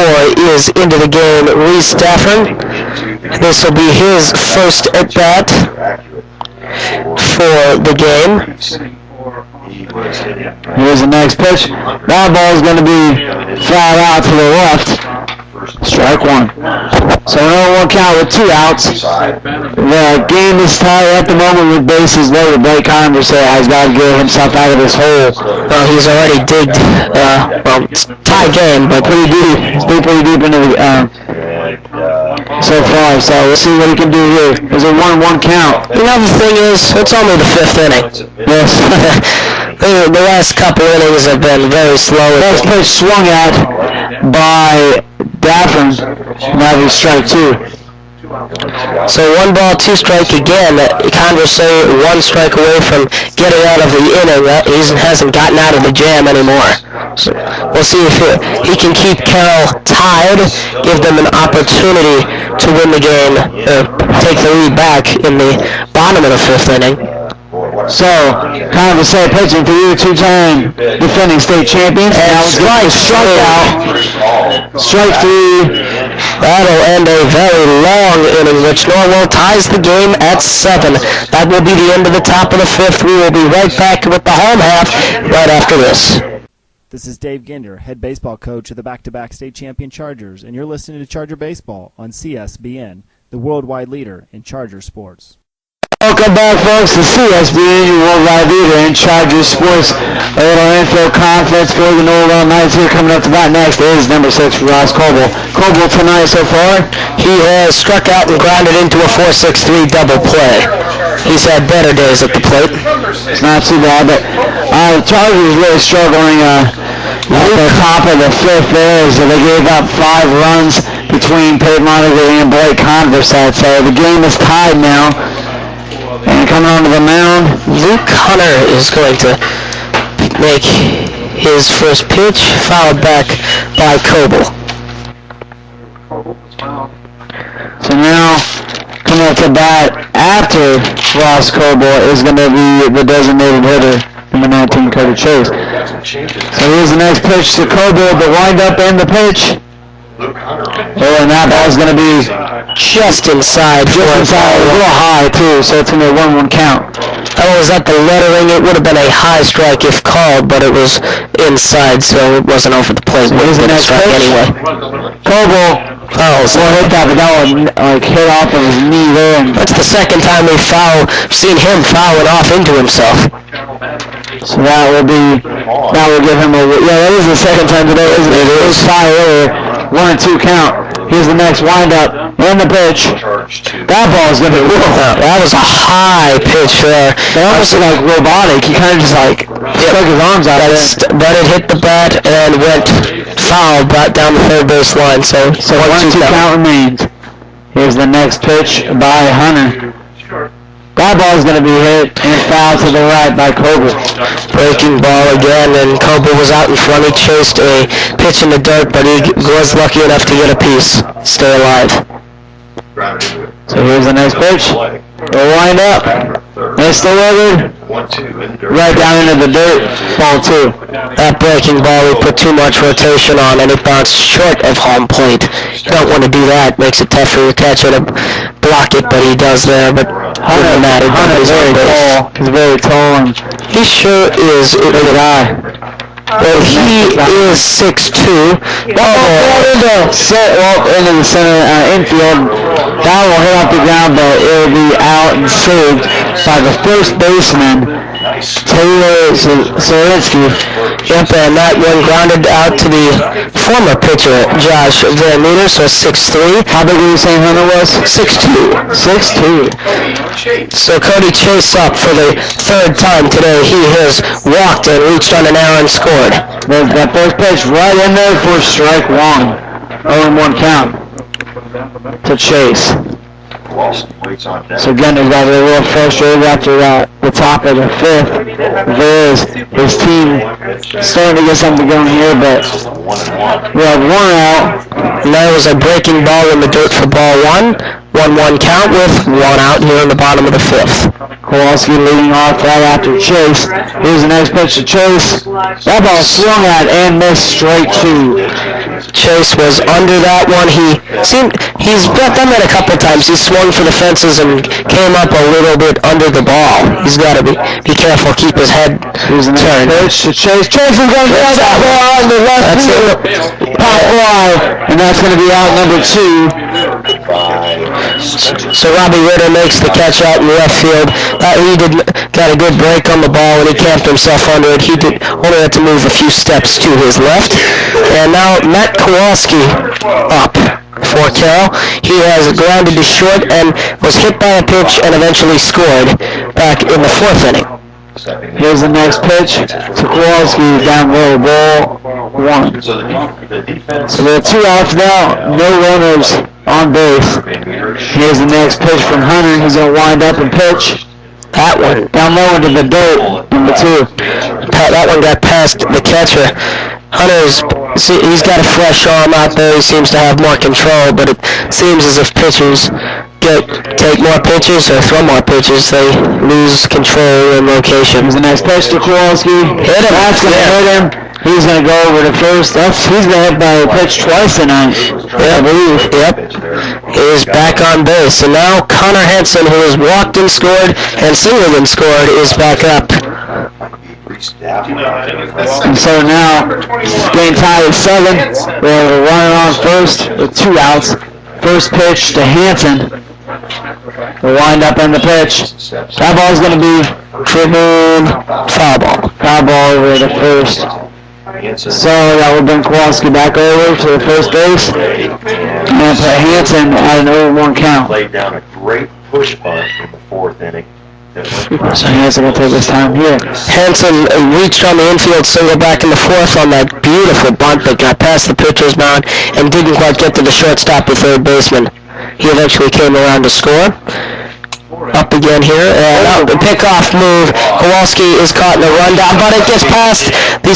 is into the game, Reese Stafford. This will be his first at-bat for the game. Here's the next pitch. That ball is going to be fouled out to the left. Strike 1. So no 1 count with 2 outs. The game is tied at the moment with bases loaded. Blake Converse has got to get himself out of this hole. He's already digged, it's tie game, but pretty deep. He's been pretty deep into the so far. So we'll see what he can do here. There's a 1-1 count. You know, the thing is, it's only the 5th inning. Yes. The last couple innings have been very slow. First pitch swung at by Daffin. Now he's strike 2. So 1 ball, 2 strike again. Converse 1 strike away from getting out of the inning. He hasn't gotten out of the jam anymore. So we'll see if he can keep Carroll tied, give them an opportunity to win the game, take the lead back in the bottom of the 5th inning. So, Converse pitching for you, 2-time defending state champions. And strike out. Strike 3. That'll end a very long inning, which Norwell ties the game at 7. That will be the end of the top of the 5th. We will be right back with the home half right after this. This is Dave Ginder, head baseball coach of the back-to-back state champion Chargers, and you're listening to Charger Baseball on CSBN, the worldwide leader in Charger sports. Welcome back, folks, to CSBN, your worldwide leader in Chargers sports. A little infield conference for the Norwell Knights here. Coming up to bat next is number 6, Ross Coble. Coble tonight so far, He has struck out and grounded into a 4-6-3 double play. He's had better days at the plate. it's not too bad, but the Chargers really struggling at the top of the fifth there, as they gave up 5 runs between Peyton Montague and Blake Converse. So the game is tied now. And coming onto the mound, Luke Hunter is going to make his first pitch, followed back by Coble. so now coming up to bat after Ross Coble is going to be the designated hitter, number 19, Cody Chase. So here's the next pitch to Coble, the windup and the pitch. Oh, and that ball's going to be Just inside. a little high, too, so it's going to be a 1-1 count. Oh, was that the lettering? It would have been a high strike if called, but it was inside, so it wasn't over the plate. It was a next strike pitch? anyway. Coble, So hit that, but that one hit off of his knee there. And that's the second time we've seen him fouling off into himself. so that will give him that is the second time today, isn't it? It was foul earlier. 1-2 count. Here's the next windup and the pitch. That ball is going to be That was a high pitch there. They almost look like robotic. He kind of just stuck his arms out there. But it hit the bat and went foul back down the third base line. So 1-2 count remains. Here's the next pitch by Hunter. That ball is going to be hit and fouled to the right by Coble. Breaking ball again, and Coble was out in front. He chased a pitch in the dirt, but he was lucky enough to get a piece. Stay alive. So here's the next pitch. They'll wind up. It's delivered right down into the dirt. Ball 2. That breaking ball, we put too much rotation on, and it bounced short of home plate. You don't want to do that. Makes it tough for your catcher to block it, but he does there. But wouldn't matter. Hunter's very tall. He's very tall, and he sure is. look at that. Well, he is 6'2". Into the center infield. That will hit off the ground, but it will be out and saved by the first baseman, Taylor Zorinsky. Yep, and that one grounded out to the former pitcher, Josh Van Meter, so 6'3". How big were you saying Hunter was? 6'2". 6'2". So Cody Chase up for the third time today. He has walked and reached on an error and scored. That first pitch right in there for strike 1. 0-1 count to Chase. So Gunner's got a little frustrated after the top of the 5th. There's his team starting to get something going here, but we have 1 out. And that was a breaking ball in the dirt for ball 1. 1-1 count with 1 out here in the bottom of the 5th. Kowalski leading off right after Chase. Here's the next pitch to Chase. That ball swung at and missed straight 2. Chase was under that one. He's done that a couple times. He swung for the fences and came up a little bit under the ball. He's got to be careful, keep his head Here's the next turned. pitch to Chase. Chase is going to get that ball on the left field. Pop fly, and that's going to be out number 2. So Robbie Ritter makes the catch out in left field. He got a good break on the ball and he camped himself under it. He only had to move a few steps to his left. And now Matt Kowalski up for Carroll. He has grounded to short and was hit by a pitch and eventually scored back in the 4th inning. Here's the next pitch to Kowalski down low, ball 1. So there are 2 outs now, no runners on base. Here's the next pitch from Hunter. He's going to wind up and pitch. That one. Down low into the dirt, number 2. That one got past the catcher. He's got a fresh arm out there. He seems to have more control, but it seems as if pitchers take more pitches or throw more pitches, they lose control and location. Here's the next pitch to Kowalski. Hit him. That's going to hit him. He's going to go over to first. He's been hit by a pitch twice tonight, I believe. Yep. He's back on base. And now Connor Henson, who has walked and scored and singled and scored, is back up. And so now, game tied at 7. We have a runner on first with 2 outs. First pitch to Hanson. The wind up and the pitch. That ball's going to be driven foul ball. Foul ball over the first. So that will bring Kowalski back over to the first base. And put Hanson at an 0-1 count. Laid down a great push punt in the 4th inning. So Hanson will take his time here. Hanson reached on the infield single back in the 4th on that beautiful bunt that got past the pitcher's mound and didn't quite get to the shortstop or third baseman. He eventually came around to score. Up again here, and the pickoff move. Kowalski is caught in a rundown, but it gets past the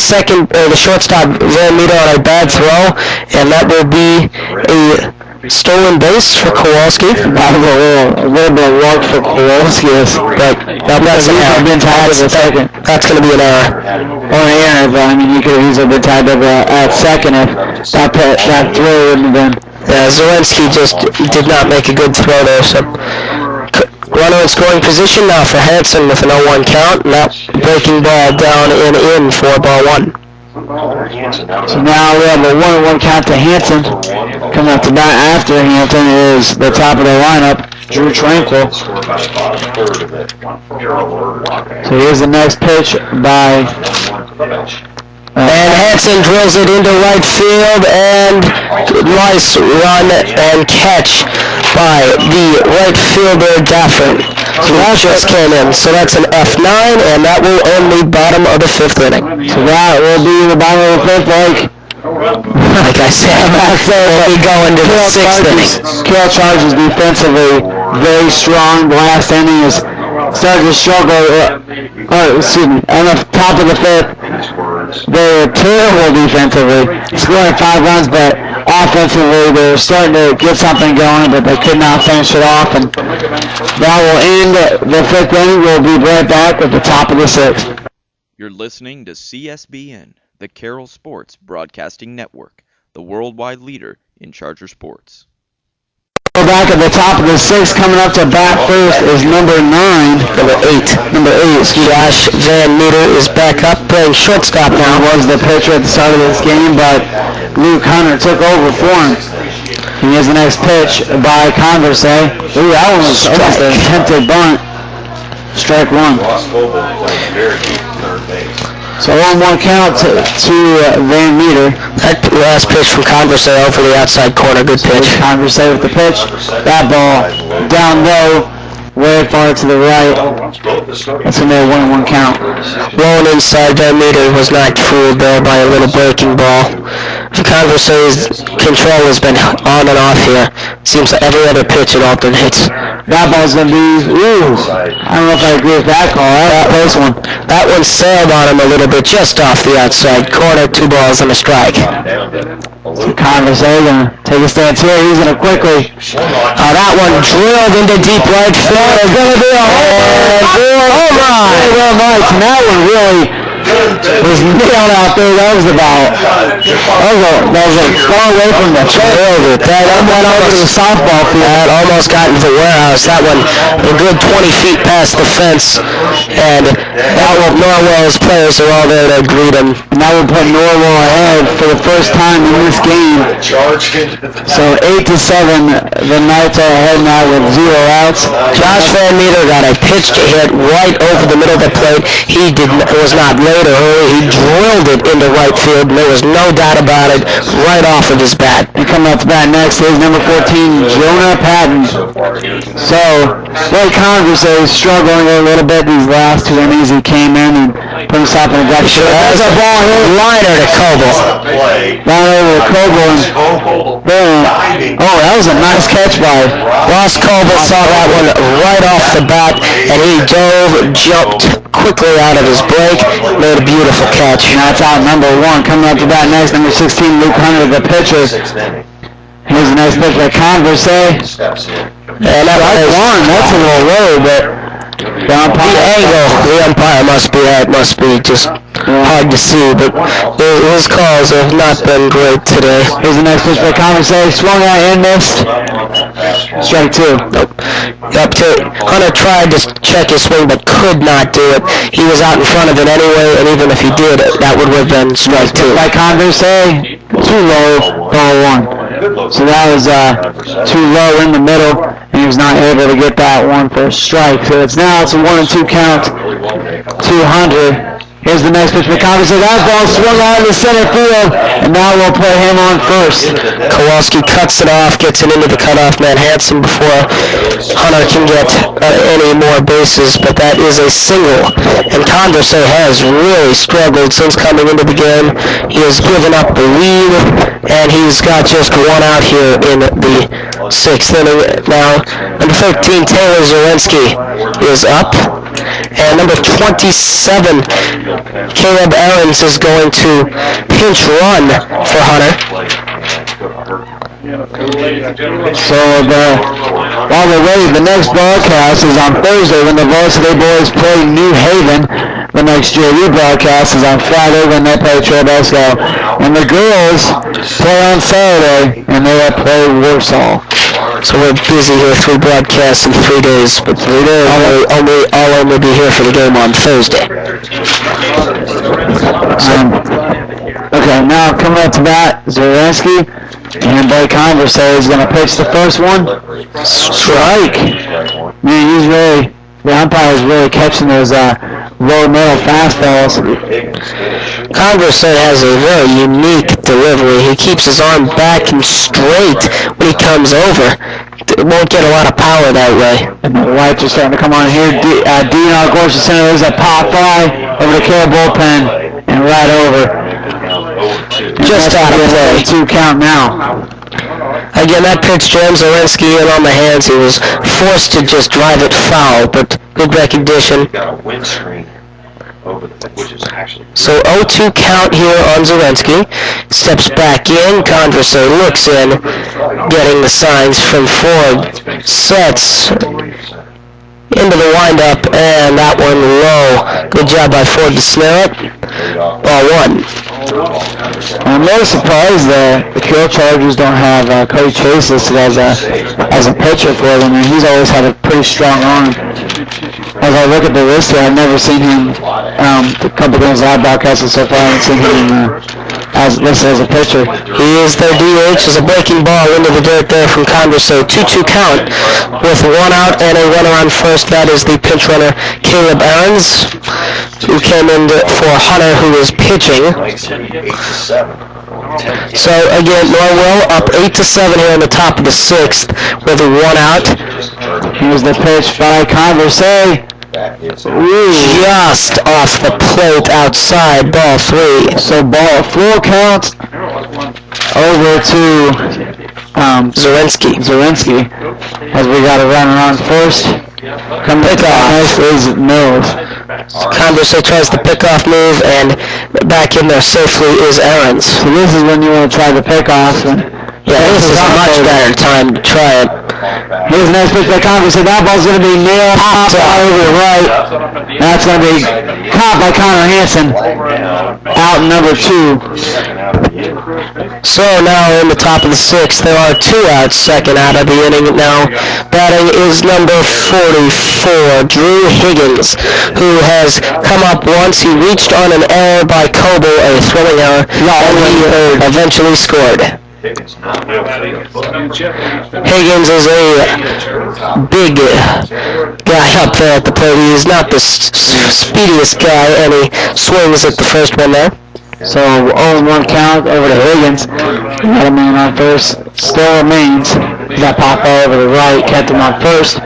shortstop Van Meter on a bad throw, and that will be a stolen base for Kowalski. A little bit of luck for Kowalski, but that's going to be an error. Or an error, but I mean, he could have easily been tied up at second if that throw wouldn't have been. Yeah, Zelensky just did not make a good throw there, so runner in scoring position now for Hanson with an 0-1 count. Now breaking ball down and in for ball 1. So now we have a 1-1 count to Hanson. Coming up to bat after Hanson is the top of the lineup, Drew Tranquil. So here's the next pitch by... and Hanson drills it into right field, and nice run and catch by the right fielder Dafford. So that just came in. So that's an F9, and that will end the bottom of the 5th inning. So that will be the bottom of the 5th, like I said, we'll be going to the 6th inning. Carroll Chargers defensively very strong. The last inning is starting to struggle. On the top of the 5th, they were terrible defensively, scoring 5 runs, but offensively they were starting to get something going, but they could not finish it off. And that will end the 5th inning. We'll be right back at the top of the 6th. You're listening to CSBN, the Carroll Sports Broadcasting Network, the worldwide leader in Charger sports. Back at the top of the 6th, coming up to bat first is number 8. Josh Van Meter is back up playing shortstop now. Was the pitcher at the start of this game, but Luke Hunter took over for him. Here's the next pitch by Converse. Ooh, that one was almost a attempted bunt. Strike 1. So 1-1 count to Van Meter. That last pitch from Converse over the outside corner. Good pitch. Converse with the pitch. That ball down low, way far to the right. That's going to be a 1-1 count. Rolling inside, Van Meter was not fooled there by a little breaking ball. Converse's control has been on and off here. Seems like every other pitch it alternates. That ball's going to be, I don't know if I agree with that call. Close one. That one sailed on him a little bit just off the outside corner. 2 balls and a strike. So Converse going to take a stance here. He's going to quickly. That one drilled into deep right field. It's going to be a home run. Well, nice. And that one really was nailed out there. That was far away from the field. That went over to the softball field. That almost got into the warehouse. That one a good 20 feet past the fence. And Norwell's players are all there to greet him. And that will put Norwell ahead for the first time in this game. So 8-7, the Knights are ahead now with 0 outs. Josh Van Meter got a pitch to hit right over the middle of the plate. He was not late or early. He drilled it into right field, and there was no doubt about it, right off of his bat. And coming up to bat next is number 14, Jonah Patton. So, Blake Converse is struggling a little bit these last 2 innings. He came in and put himself in a gut. There's a ball here. Liner to Coble. Liner over to Coble. Oh, that was a nice catch by Ross Coble. Saw that one right off the bat, and he jumped quickly out of his break, made a beautiful catch. And that's out number 1. Coming up to bat next, number 16, Luke Hunter, the pitcher. Here's a nice pitch by Converse. And that that's a little low, but the umpire must be just hard to see, but his calls have not been great today. Here's the next pitch by Converse. Swung out and missed. Strike 2. Nope. Hunter tried to check his swing, but could not do it. He was out in front of it anyway, and even if he did, that would have been strike 2. By Converse, too low, ball 1. So that was too low in the middle, and he was not able to get that one for a strike. So it's a 1-2 count to Hunter. Here's the next pitch for Congress. That ball swung out in the center field, and now we'll put him on first. Kowalski cuts it off, gets it into the cutoff man Hanson before Hunter can get any more bases, but that is a single. And Converse has really struggled since coming into the game. He has given up the lead, and he's got just one out here in the sixth inning. Now, number 13, Taylor Zorensky, is up. And number 27, Caleb Aarons, is going to pinch run for Hunter. So while we're waiting, the next broadcast is on Thursday when the Varsity boys play New Haven. The next JV broadcast is on Friday when they play Trailbasco. And the girls play on Saturday and they play Warsaw. So we're busy here, 3 broadcasts in 3 days, but 3 days. I'll only be here for the game on Thursday. Okay, now coming up to bat, Zorensky, and Blake Converse is going to pitch the first one. Strike. Man, the umpire is really catching those low middle fastballs. Converse has a very unique delivery. He keeps his arm back and straight when he comes over. Won't get a lot of power that way. And the lights are starting to come on here. Dean out course to center. There's a pop fly over the Carroll bullpen and right over. Just out of play. 2 count now. Again, that pitch jams Zelensky in on the hands. He was forced to just drive it foul, but good recognition. So 0-2 count here on Zelensky. Steps back in. Converse looks in, getting the signs from Ford. Sets into the windup, and that one low. Good job by Ford to snare it. Ball 1. I'm really surprised the Carroll Chargers don't have Cody Chase listed as a pitcher for them. And he's always had a pretty strong arm. As I look at the list here, I've never seen him, a couple games I've broadcasted so far, I haven't seen him as listed as a pitcher. He is their DH, as a breaking ball into the dirt there from Converse. 2-2 count with 1 out and a runner on first. That is the pinch runner, Caleb Aarons, who came in for Hunter, who is pitching. So again, Norwell up 8-7 here in the top of the 6th with 1 out. Here's the pitch by Converse. Just off the plate outside, ball 3. So ball 4 count over to Zorensky, as we got a runner on first. Come pick off is Mills. Converse tries the pickoff move, and back in there safely is Aarons. So this is when you want to try the pickoff. Yeah, this is a much better time to try it. Here's the next pitch by Converse. That ball's going to be nailed hop over the right. That's going to be caught by Connor Hanson. Out number 2. So now in the top of the 6th, there are 2 outs, second out of the inning. Now batting is number 44, Drew Higgins, who has come up once. He reached on an error by Coble, a throwing error, and he eventually scored. Higgins is a big guy up there at the plate. He is not the speediest guy, and he swings at the first one there. So 0-1 count over to Higgins. Got a man on first. Still remains. That pop ball over the right. Kept him on first.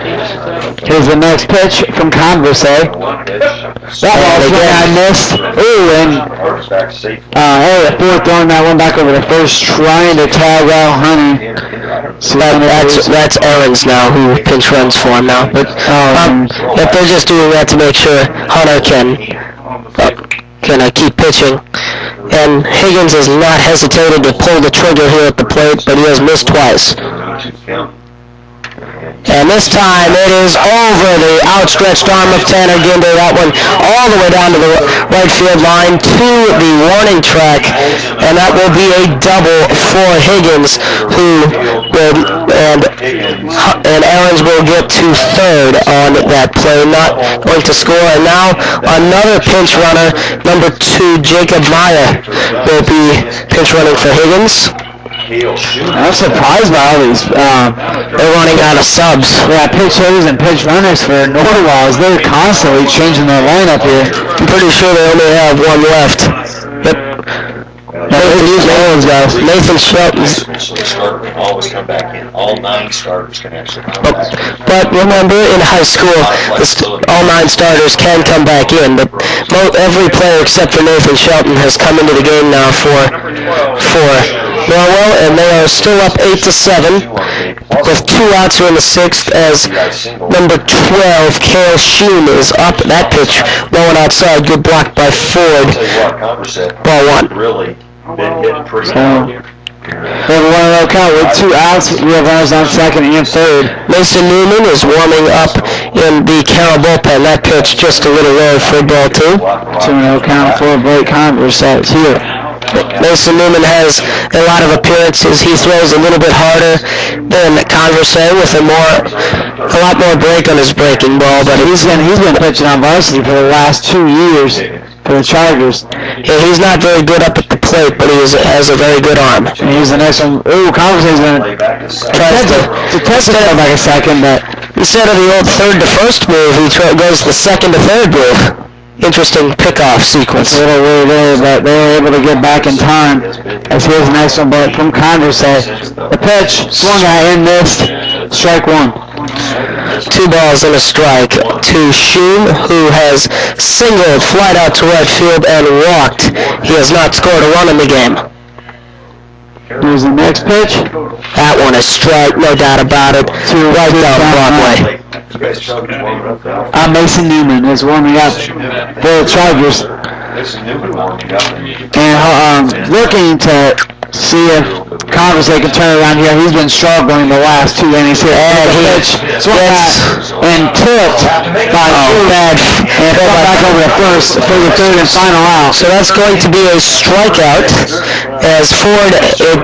Here's the next pitch from Converse. That ball's one I missed. Ooh, and fourth throwing that one back over to first, trying to tag out Honey. So that's Aarons now, who pinch runs for him now. But if they're just doing that to make sure Hunter can keep pitching. And Higgins has not hesitated to pull the trigger here at the plate, but he has missed twice. And this time it is over the outstretched arm of Tanner Ginder. That one all the way down to the right field line to the warning track. And that will be a double for Higgins, and Aarons will get to third on that play, not going to score. And now another pinch runner, number 2, Jacob Meyer, will be pinch running for Higgins. I'm surprised by all these. They're running out of subs. Yeah, pitch hitters and pitch runners for Norwell. They're constantly changing their lineup here. I'm pretty sure they only have one left. Yep. Nathan Shelton's. Always come back in. All 9 starters can actually come back in. But remember, in high school, all 9 starters can come back in. But every player except for Nathan Shelton has come into the game now for Norwell, and they are still up 8-7 with 2 outs here in the 6th as number 12, Carroll Sheen, is up. That pitch rolling outside, good block by Ford. Ball 1. Really been hitting pretty hard here. We have a 1-0 count with 2 outs. We have runners on second and third. Mason Newman is warming up in the Carroll bullpen. That pitch just a little low for ball 2. 2-0 count for Blake Converse here. Mason Newman has a lot of appearances. He throws a little bit harder than Converse with a lot more break on his breaking ball. But he's been pitching on varsity for the last 2 years for the Chargers. Yeah, he's not very good up at the plate, but he has a very good arm. And he's the next one. Ooh, Converse is going to test it back a second, but instead of the old third to first move, he goes the second to third move. Interesting pickoff sequence. A little weird there, but they were able to get back in time. As here's the next one, but from Converse. The pitch, swung at and missed. Strike 1. 2 balls and a strike to Sheen, who has singled, flied out to right field, and walked. He has not scored a run in the game. Here's the next pitch. That one is strike, no doubt about it. Right down Broadway. Mason Newman is warming up for the Chargers. And looking to see if Converse can turn around here. He's been struggling the last 2 innings here. And he swung and tipped by Ford and fell back over to first for the third and final out. So that's going to be a strikeout. As Ford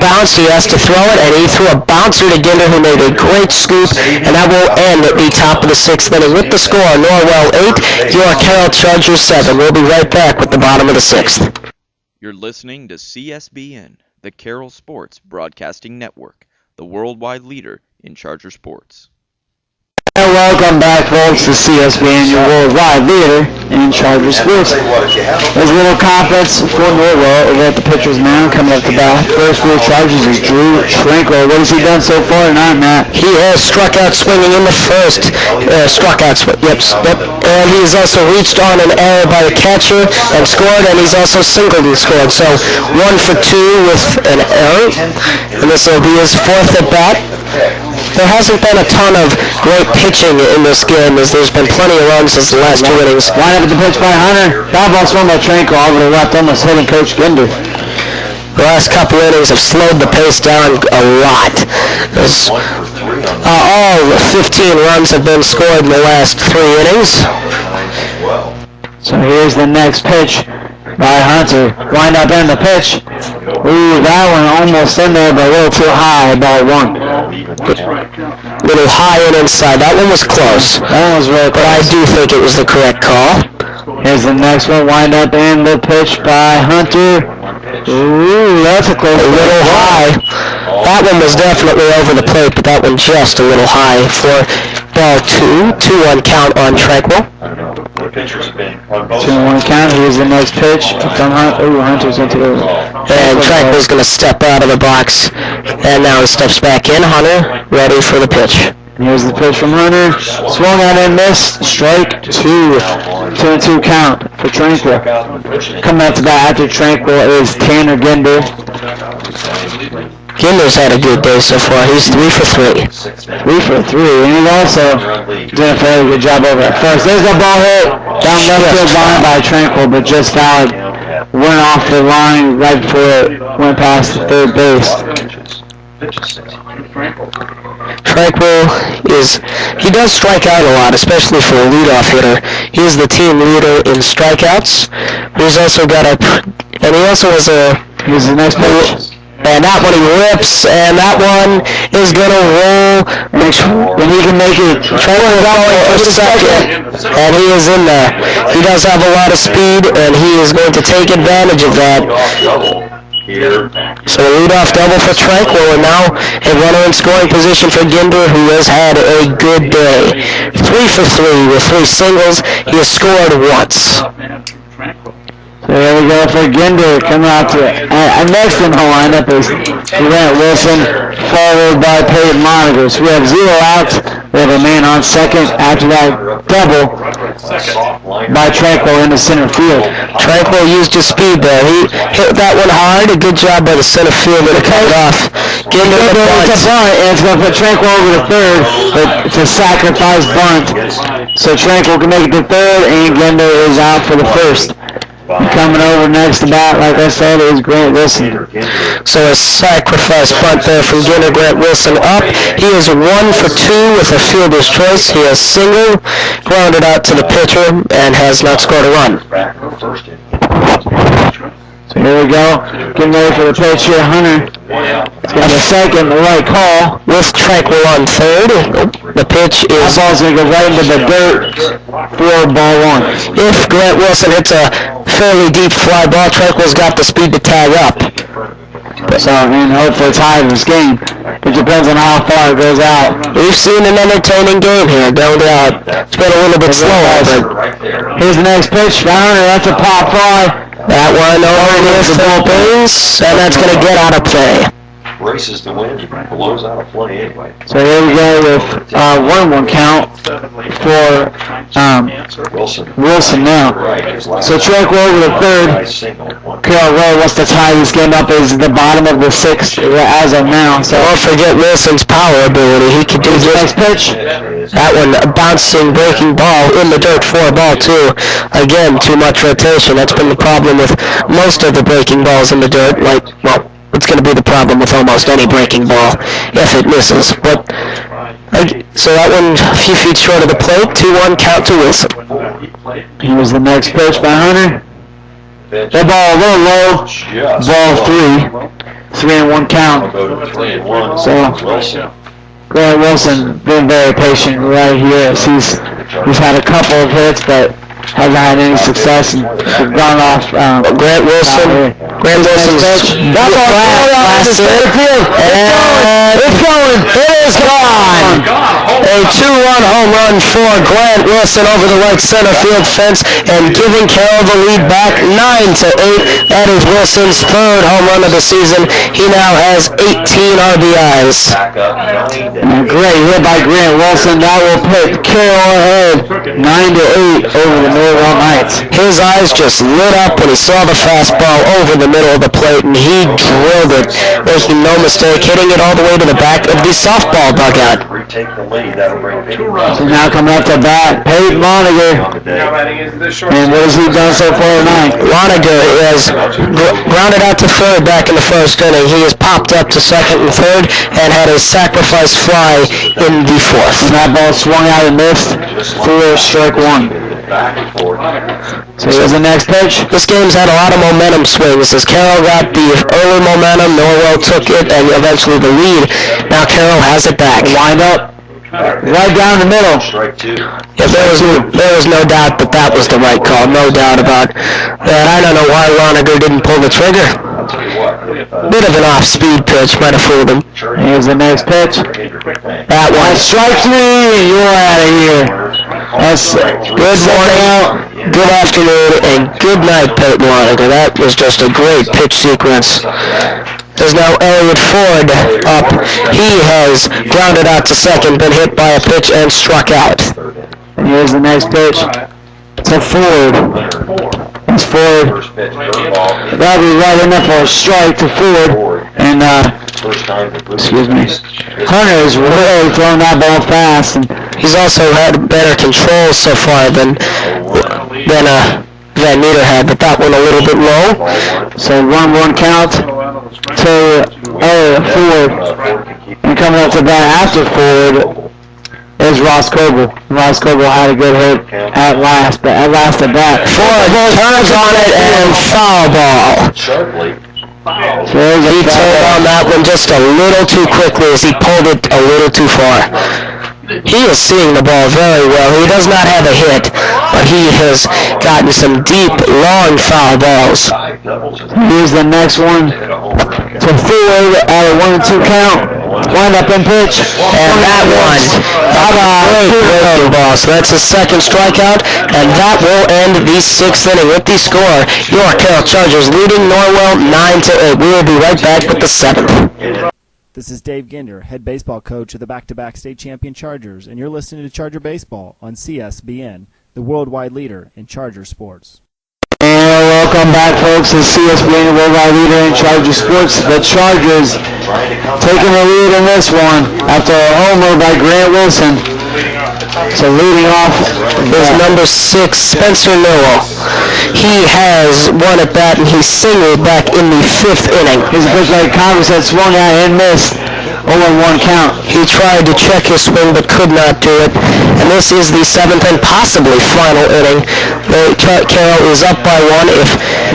bounced, he has to throw it, and he threw a bouncer to Ginder, who made a great scoop, and that will end at the top of the 6th inning with the score: Norwell 8, your Carroll Chargers 7. We'll be right back with the bottom of the 6th. You're listening to CSBN, the Carroll Sports Broadcasting Network, the worldwide leader in Charger sports. And welcome back, folks, to CSBN, your worldwide leader in Charger sports. There's a little conference for Norwell over at the pitcher's mound coming up to bat. First for the Chargers is Drew Tranquil. What has he done so far tonight, Matt? He has struck out swinging in the first. Yep. And he's also reached on an error by the catcher and scored, and he's also singled and scored. So 1 for 2 with an error, and this will be his 4th at bat. There hasn't been a ton of great pitching in this game, as there's been plenty of runs since the last 2 innings. Line up at the pitch by Hunter. Foul ball swung by Tranquil over to the left, almost hitting Coach Ginder. The last couple innings have slowed the pace down a lot. All 15 runs have been scored in the last 3 innings. So here's the next pitch by Hunter. Wind up in the pitch. Ooh, that one almost in there, but a little too high. Ball 1. Little high and inside. That one was close. That one was really close. But I do think it was the correct call. Here's the next one. Wind up in the pitch by Hunter. Ooh, that's a close. A little high. That one was definitely over the plate, but that one just a little high for ball 2. 2-1 count on Tranquil. 2-1 count. Here's the next pitch from Hunter. Ooh, Hunter's into the... And Tranquil's going to step out of the box. And now he steps back in. Hunter ready for the pitch. Here's the pitch from Hunter. Swung out and missed. Strike 2. 2-2 count for Tranquil. Coming up to bat after Tranquil is Tanner Ginder. Ginder's had a good day so far. He's 3 for 3. 3 for 3. And he's also doing a fairly good job over at first. There's that ball hit down left field line by Tranquil, but just fouled. Went off the line right before it went past the third base. Tranquil he does strike out a lot, especially for a leadoff hitter. He is the team leader in strikeouts. He's also got and he also has here's the next pitch. And that one he rips, and that one is going to roll. And he can make it. Tranquil is going for second, and he is in there. He does have a lot of speed, and he is going to take advantage of that. Here. So a leadoff double for Tranquil, and now a runner in scoring position for Ginder, who has had a good day. 3 for 3 with 3 singles. He has scored once. So here we go for Ginder. Coming out to next in the lineup is Grant Wilson, followed by Peyton Monitor. So we have 0 outs. We have a man on second after that double by Tranquil in the center field. Tranquil used his speed there. He hit that one hard. A good job by the center fielder to cut it off. Ginder with the bunt. And it's going to put Tranquil over to third, but it's a sacrifice bunt. So Tranquil can make it to third, and Ginder is out for the first. Coming over next to bat, like I said, is Grant Wilson. So a sacrifice bunt there from Ginder. Grant Wilson up. He is 1 for 2 with a fielder's choice. He has single, grounded out to the pitcher, and has not scored a run. So here we go. Getting ready for the pitch here, Hunter. It's going to be second, the right call. With Tranquil on third. The pitch is... That ball's going to go right into the dirt for ball 1. If Grant Wilson hits a fairly deep fly ball, Tranquil's got the speed to tag up. So, and hopefully tie this game. It depends on how far it goes out. We've seen an entertaining game here, no doubt. It's been a little bit slower, but... Here's the next pitch. Hunter, that's a pop fly. That one over near third base, and that's going to get out of play. Races the wind, blows out a play anyway. So here we go with 1-1 count for Wilson now. So Tranquil over the third. Carroll wants to tie this game up as the bottom of the 6th as of now. So don't forget Wilson's power ability. He could do the just next pitch. that one, a bouncing, breaking ball in the dirt for a ball too. Again, too much rotation. That's been the problem with most of the breaking balls in the dirt. Like, well, it's going to be the problem with almost any breaking ball if it misses. But so that one a few feet short of the plate. 2-1 count to Wilson. Here's the next pitch by Hunter. That ball a little low. Ball 3. 3-1 count. So Grant Wilson been very patient right here. He's had a couple of hits, but hasn't had any success and gone off. Grant Wilson's that ball last center field. And it's going. It is gone. A 2-1 home run for Grant Wilson over the right center field fence and giving Carroll the lead back 9-8. That is Wilson's 3rd home run of the season. He now has 18 RBIs. Great hit by Grant Wilson. That will put Carroll ahead 9-8 over the Norwell Knights. His eyes just lit up when he saw the fastball over the middle of the plate, and he drilled it, making no mistake, hitting it all the way to the back of the softball dugout. So now coming up to bat, Peyton Monitor. And what has he done so far tonight? Loniger has grounded out to third back in the 1st inning. He has popped up to 2nd and 3rd and had a sacrifice fly in the 4th. And that ball swung out and missed for strike 1. So here's the next pitch. This game's had a lot of momentum swings as Carroll got the early momentum, Norwell took it, and eventually the lead. Now Carroll has it back. Wind up right down the middle. Yeah, there was no doubt that was the right call. No doubt about that. I don't know why Loniger didn't pull the trigger. Bit of an off-speed pitch, might have fooled him. Here's the next pitch. That one. Strike 3, you're out of here. That's good morning, good afternoon, and good night, Peyton Loniger. That was just a great pitch sequence. There's now Elliot Ford up. He has grounded out to 2nd, been hit by a pitch and struck out. And here's the next pitch to Ford. It's Ford. That'll be right enough for a strike to Ford. And, excuse me, Hunter has really thrown that ball fast. And he's also had better control so far than Van Meter had, but that one a little bit low. So 1-1 count to Ford. And coming up to bat after Ford is Ross Coble. Ross Coble had a good hit at last at bat. Ford turns on it and foul ball. So he turned on that one just a little too quickly as he pulled it a little too far. He is seeing the ball very well. He does not have a hit, but he has gotten some deep, long foul balls. Here's the next one. To forward at a 1-2 count. Wind up and pitch. And that one. Great ball. So that's his second strikeout, and that will end the 6th inning with the score. Your Carroll Chargers leading Norwell 9-8. We will be right back with the 7th. This is Dave Ginder, head baseball coach of the back-to-back state champion Chargers, and you're listening to Charger Baseball on CSBN, the worldwide leader in Charger sports. And welcome back, folks, to CSBN, the worldwide leader in Charger sports. The Chargers taking the lead in this one after a homer by Grant Wilson. So leading off is number 6, Spencer Norwell. He has one at bat, and he singled back in the 5th inning. His pitch by Congress had swung out and missed. 0-1 count. He tried to check his swing but could not do it. And this is the 7th and possibly final inning. Carroll is up by 1.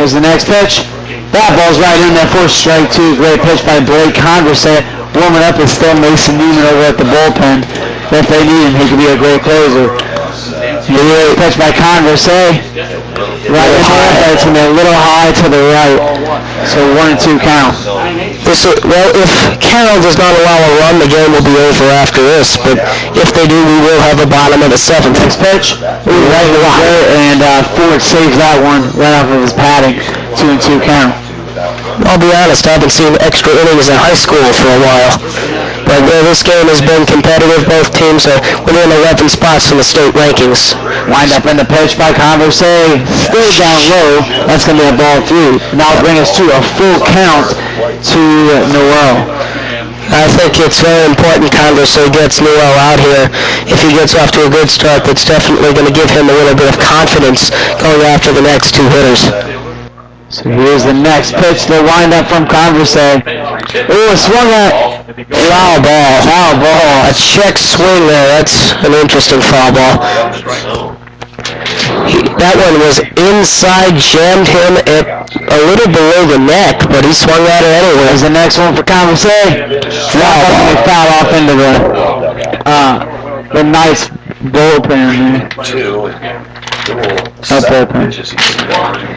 Here's the next pitch. That ball's right in there for strike 2. Great pitch by Blake Congress. Warming up is still Mason Newman over at the bullpen. If they need him, he could be a great closer. Here's the pitch by Congress. Right in there, but it's going to be a little high to the right. So 1-2 count. Well, if Carroll does not allow a run, the game will be over after this. But if they do, we will have a bottom of the 7th. Next pitch, right in the water, and Ford saves that one right off of his padding. 2-2 count. I'll be honest, I haven't seen extra innings in high school for a while. But this game has been competitive. Both teams are within 11 spots in the state rankings. Wind up in the pitch by Converse. Still down low. That's going to be a ball 3. Now bring us to a full count to Norwell. I think it's very important Converse gets Norwell out here. If he gets off to a good start, that's definitely going to give him a little bit of confidence going after the next 2 hitters. So here's the next pitch. The windup from Converse. Swung at. Foul ball. A check swing there. That's an interesting foul ball. That one was inside, jammed him at a little below the neck, but he swung at it anyway. There's the next one for Converse. Foul off into the nice bullpen there. Not bullpen.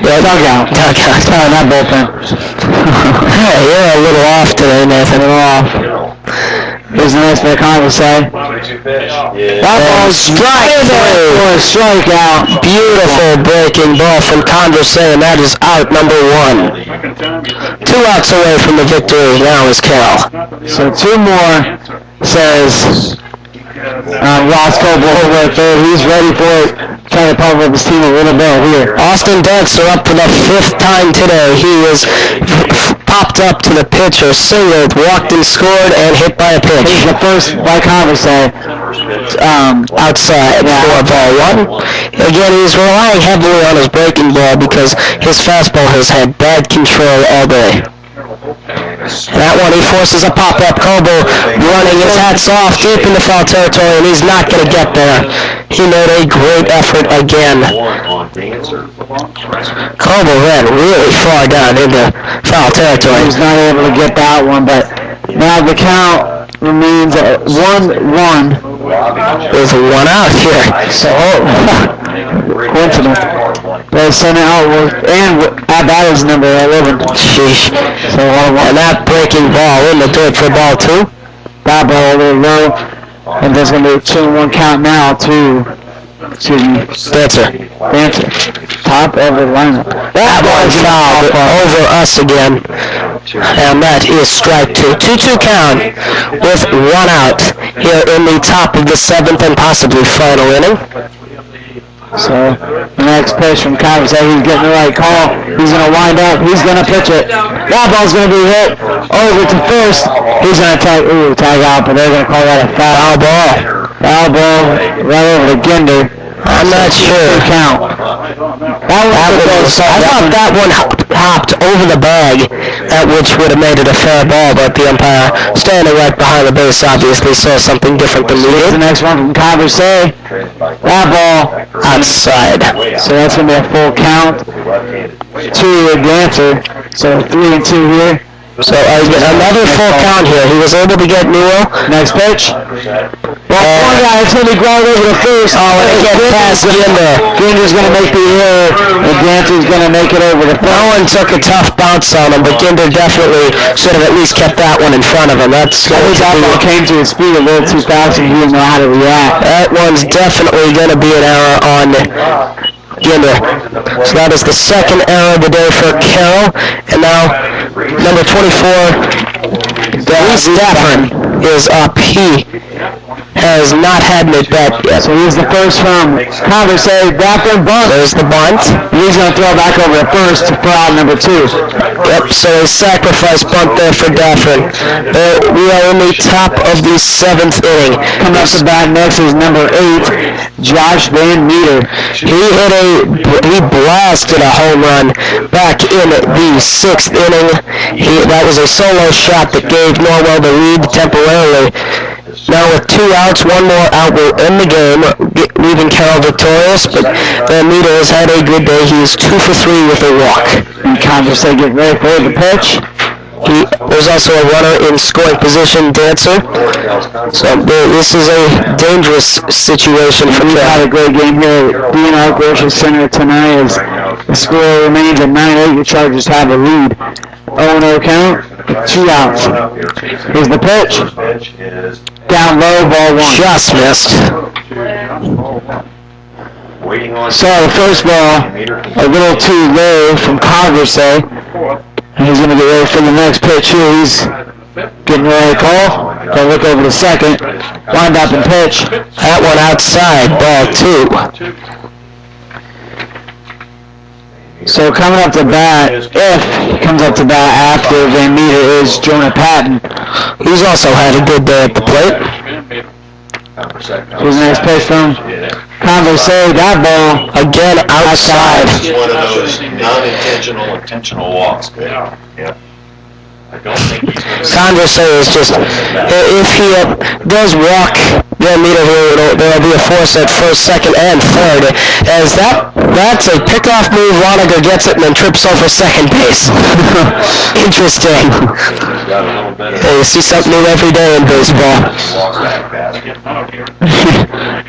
Yeah, dugout. Sorry, not bullpen. You're a little off today, Nathan. A little off. Here's the next bit of Congress. That ball's strikeout. Beautiful breaking ball from Converse, and that is out number 1. 2 outs away from the victory now is Carroll. So 2 more, says Roscoe over at third. He's ready for it. Trying to pump up his team a little bit here. Austin Dexter up for the 5th time today. He was popped up to the pitcher, singled, walked and scored, and hit by a pitch. He's the first by Converse. Outside for ball 1. Again, he's relying heavily on his breaking ball because his fastball has had bad control all day. That one, he forces a pop-up. Coble running his hats off deep in the foul territory, and he's not going to get there. He made a great effort again. Coble ran really far down into foul territory. He was not able to get that one, but now the count remains at 1-1. There's 1 out here. So, coincidence. They sent it out, and that is number 11. Sheesh. So, and that breaking ball in the dirt for ball 2. That ball a little low, and there's going to be a 2-1 count now to, Dancer. Top of the lineup. That one's fouled over us again. And that is strike 2. 2-2 count with 1 out here in the top of the 7th and possibly final inning. So, the next pitch from Converse, he's getting the right call. He's going to wind up. He's going to pitch it. That ball's going to be hit over to first. He's going to tag out, but they're going to call that a foul ball. Foul ball right over to Ginder. I'm not sure. Count. I thought that one hopped over the bag, which would have made it a fair ball, but the umpire, standing right behind the base, obviously saw something different than we did. The next one from Converse. That ball outside. So that's going to be a full count to Dancer. So 3-2 here. So another full count here. He was able to get Newell. Next pitch. Well, one guy, it's going to be ground over the first. Oh, and they get past Ginder. Ginder's going to make the error, and Dancy's going to make it over the first. Owen took a tough bounce on him, but Ginder definitely should have at least kept that one in front of him. I think that one came to his speed a little too fast, and he didn't know how to react. That one's definitely going to be an error on Ginder. So that is the second error of the day for Carroll. And now, number 24, Reese Daffern is up. He has not had an at-bat yet. So here's the first from Conversay. Daffern bunt. There's the bunt. He's going to throw back over the first for out number 2. Yep, so a sacrifice bunt there for Daffern. We are in the top of the 7th inning. Coming up to bat next is number 8, Josh Van Meter. He blasted a home run back in the 6th inning. That was a solo shot that gave Norwell the lead temporarily. Now with 2 outs, 1 more out will end the game, leaving Carroll victorious, but Van Meter has had a good day. He is 2 for 3 with a walk. And Conversay get ready for the pitch. There's also a runner in scoring position, Dancer. So this is a dangerous situation for We've had Carroll. a great game here at DNR Grocery Center tonight as the score remains at 9-8. The Chargers have a lead. 0-0 count, 2 outs. Here's the pitch. Down low, ball 1. Just missed. So the first ball, a little too low from Conversay. And he's going to get ready for the next pitch here. He's getting ready to call. Going to look over the second. Wind up and pitch. That one outside, ball 2. So coming up to bat, if he comes up to bat after Van Meter, is Jonah Patton. He's also had a good day at the plate. Here's the next pitch from Conversay. That ball Again, outside. This is one of those non-intentional, intentional walks. Yeah. I don't think he's going to... Conversay is just, if he does walk Van Meter here, there'll be a force at first, second, and third. As that's a pickoff move. Loniger gets it and then trips over second base. Interesting. Hey, you see something new every day in baseball.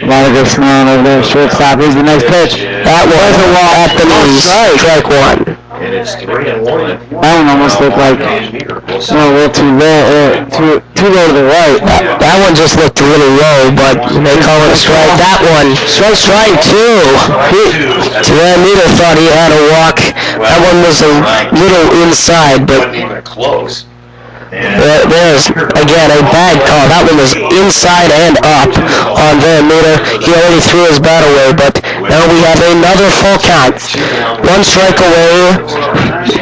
Loniger smiling over there, shortstop. Here's the next pitch. That was a walk at the knees. Strike 1. And it's 3-1. That one almost looked like a little too low, too low to the right. That one just looked really low, but they call it a strike. That one, strike 2. Van Meter thought he had a walk. That one was a little inside, but Wasn't even close. there's, again, a bad call. That one was inside and up on Van Meter. He already threw his bat away, but now we have another full count. 1 strike away.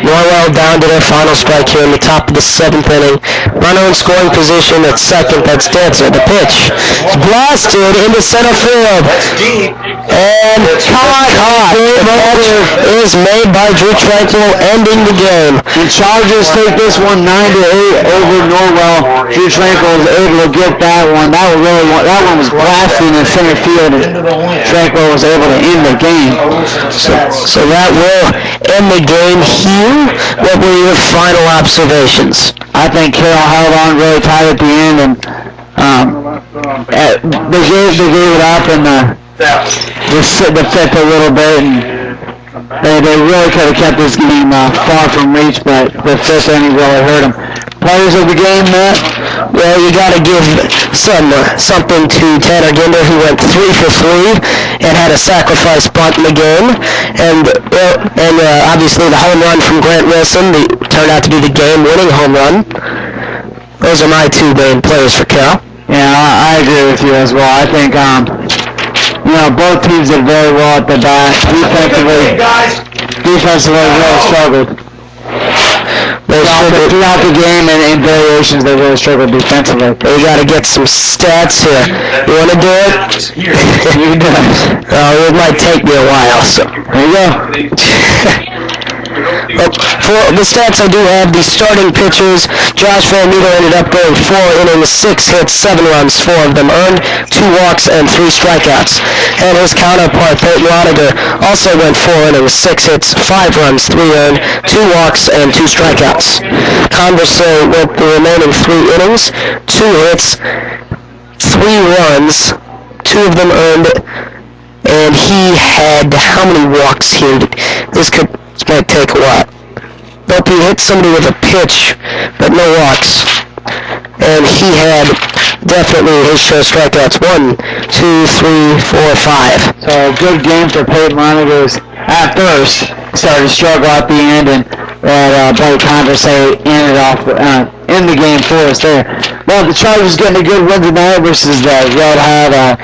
Norwell down to their final strike here in the top of the 7th inning. Runner in scoring position at second. That's Dancer. The pitch is blasted into center field. And caught. The catch is made by Drew Tranquil, ending the game. The Chargers take this one 9-8 over Norwell. Drew Tranquil was able to get that one. That one was blasting in center field, and Tranquil was able to end the game. So that will end the game here. What were your final observations? I think Carroll held on really tight at the end, and they gave it up in the fifth a little bit, and they really could have kept this game far from reach, but the fifth inning really hurt them. Players of the game, Matt? Well, you got to give something to Tanner Ginder, who went 3 for 3 and had a sacrifice bunt in the game, and obviously the home run from Grant Wilson turned out to be the game-winning home run. Those are my 2 main players for Carroll. Yeah, I agree with you as well. I think both teams did very well at the bat. Defensively really struggled. Throughout the game and in variations, they really struggled defensively. We got to get some stats here. You want to do it? You can do it. It might take me a while, so. There you go. For the stats I do have, the starting pitchers, Josh Van Meter ended up going 4 innings, 6 hits, 7 runs, 4 of them earned, 2 walks, and 3 strikeouts. And his counterpart, Peyton Loniger, also went 4 innings, 6 hits, 5 runs, 3 earned, 2 walks, and 2 strikeouts. Conversay went the remaining 3 innings, 2 hits, 3 runs, 2 of them earned, and he had how many walks here? This might take a while. Nope, he hit somebody with a pitch, but no walks. And he had definitely his share of strikeouts. 1, 2, 3, 4, 5. So good game for Peyton Monagers. At first, started to struggle at the end, and Blake Conversay ended off in the game for us there. Well, the Chargers getting a good win tonight versus the Red Hat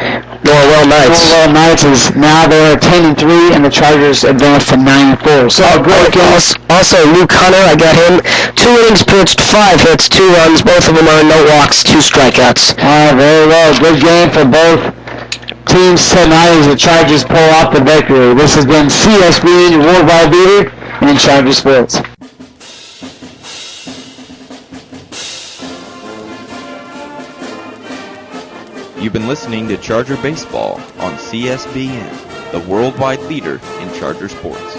Norwell Knights. Norwell Knights is now they're 10-3, and the Chargers advanced to 9-4. So great game. Also, Luke Hunter, I got him. 2 innings pitched, 5 hits, 2 runs. Both of them are no walks, 2 strikeouts. Very well. Good game for both teams tonight as the Chargers pull off the victory. This has been CSBN, your worldwide leader in Charger sports. You've been listening to Charger Baseball on CSBN, the worldwide leader in Charger sports.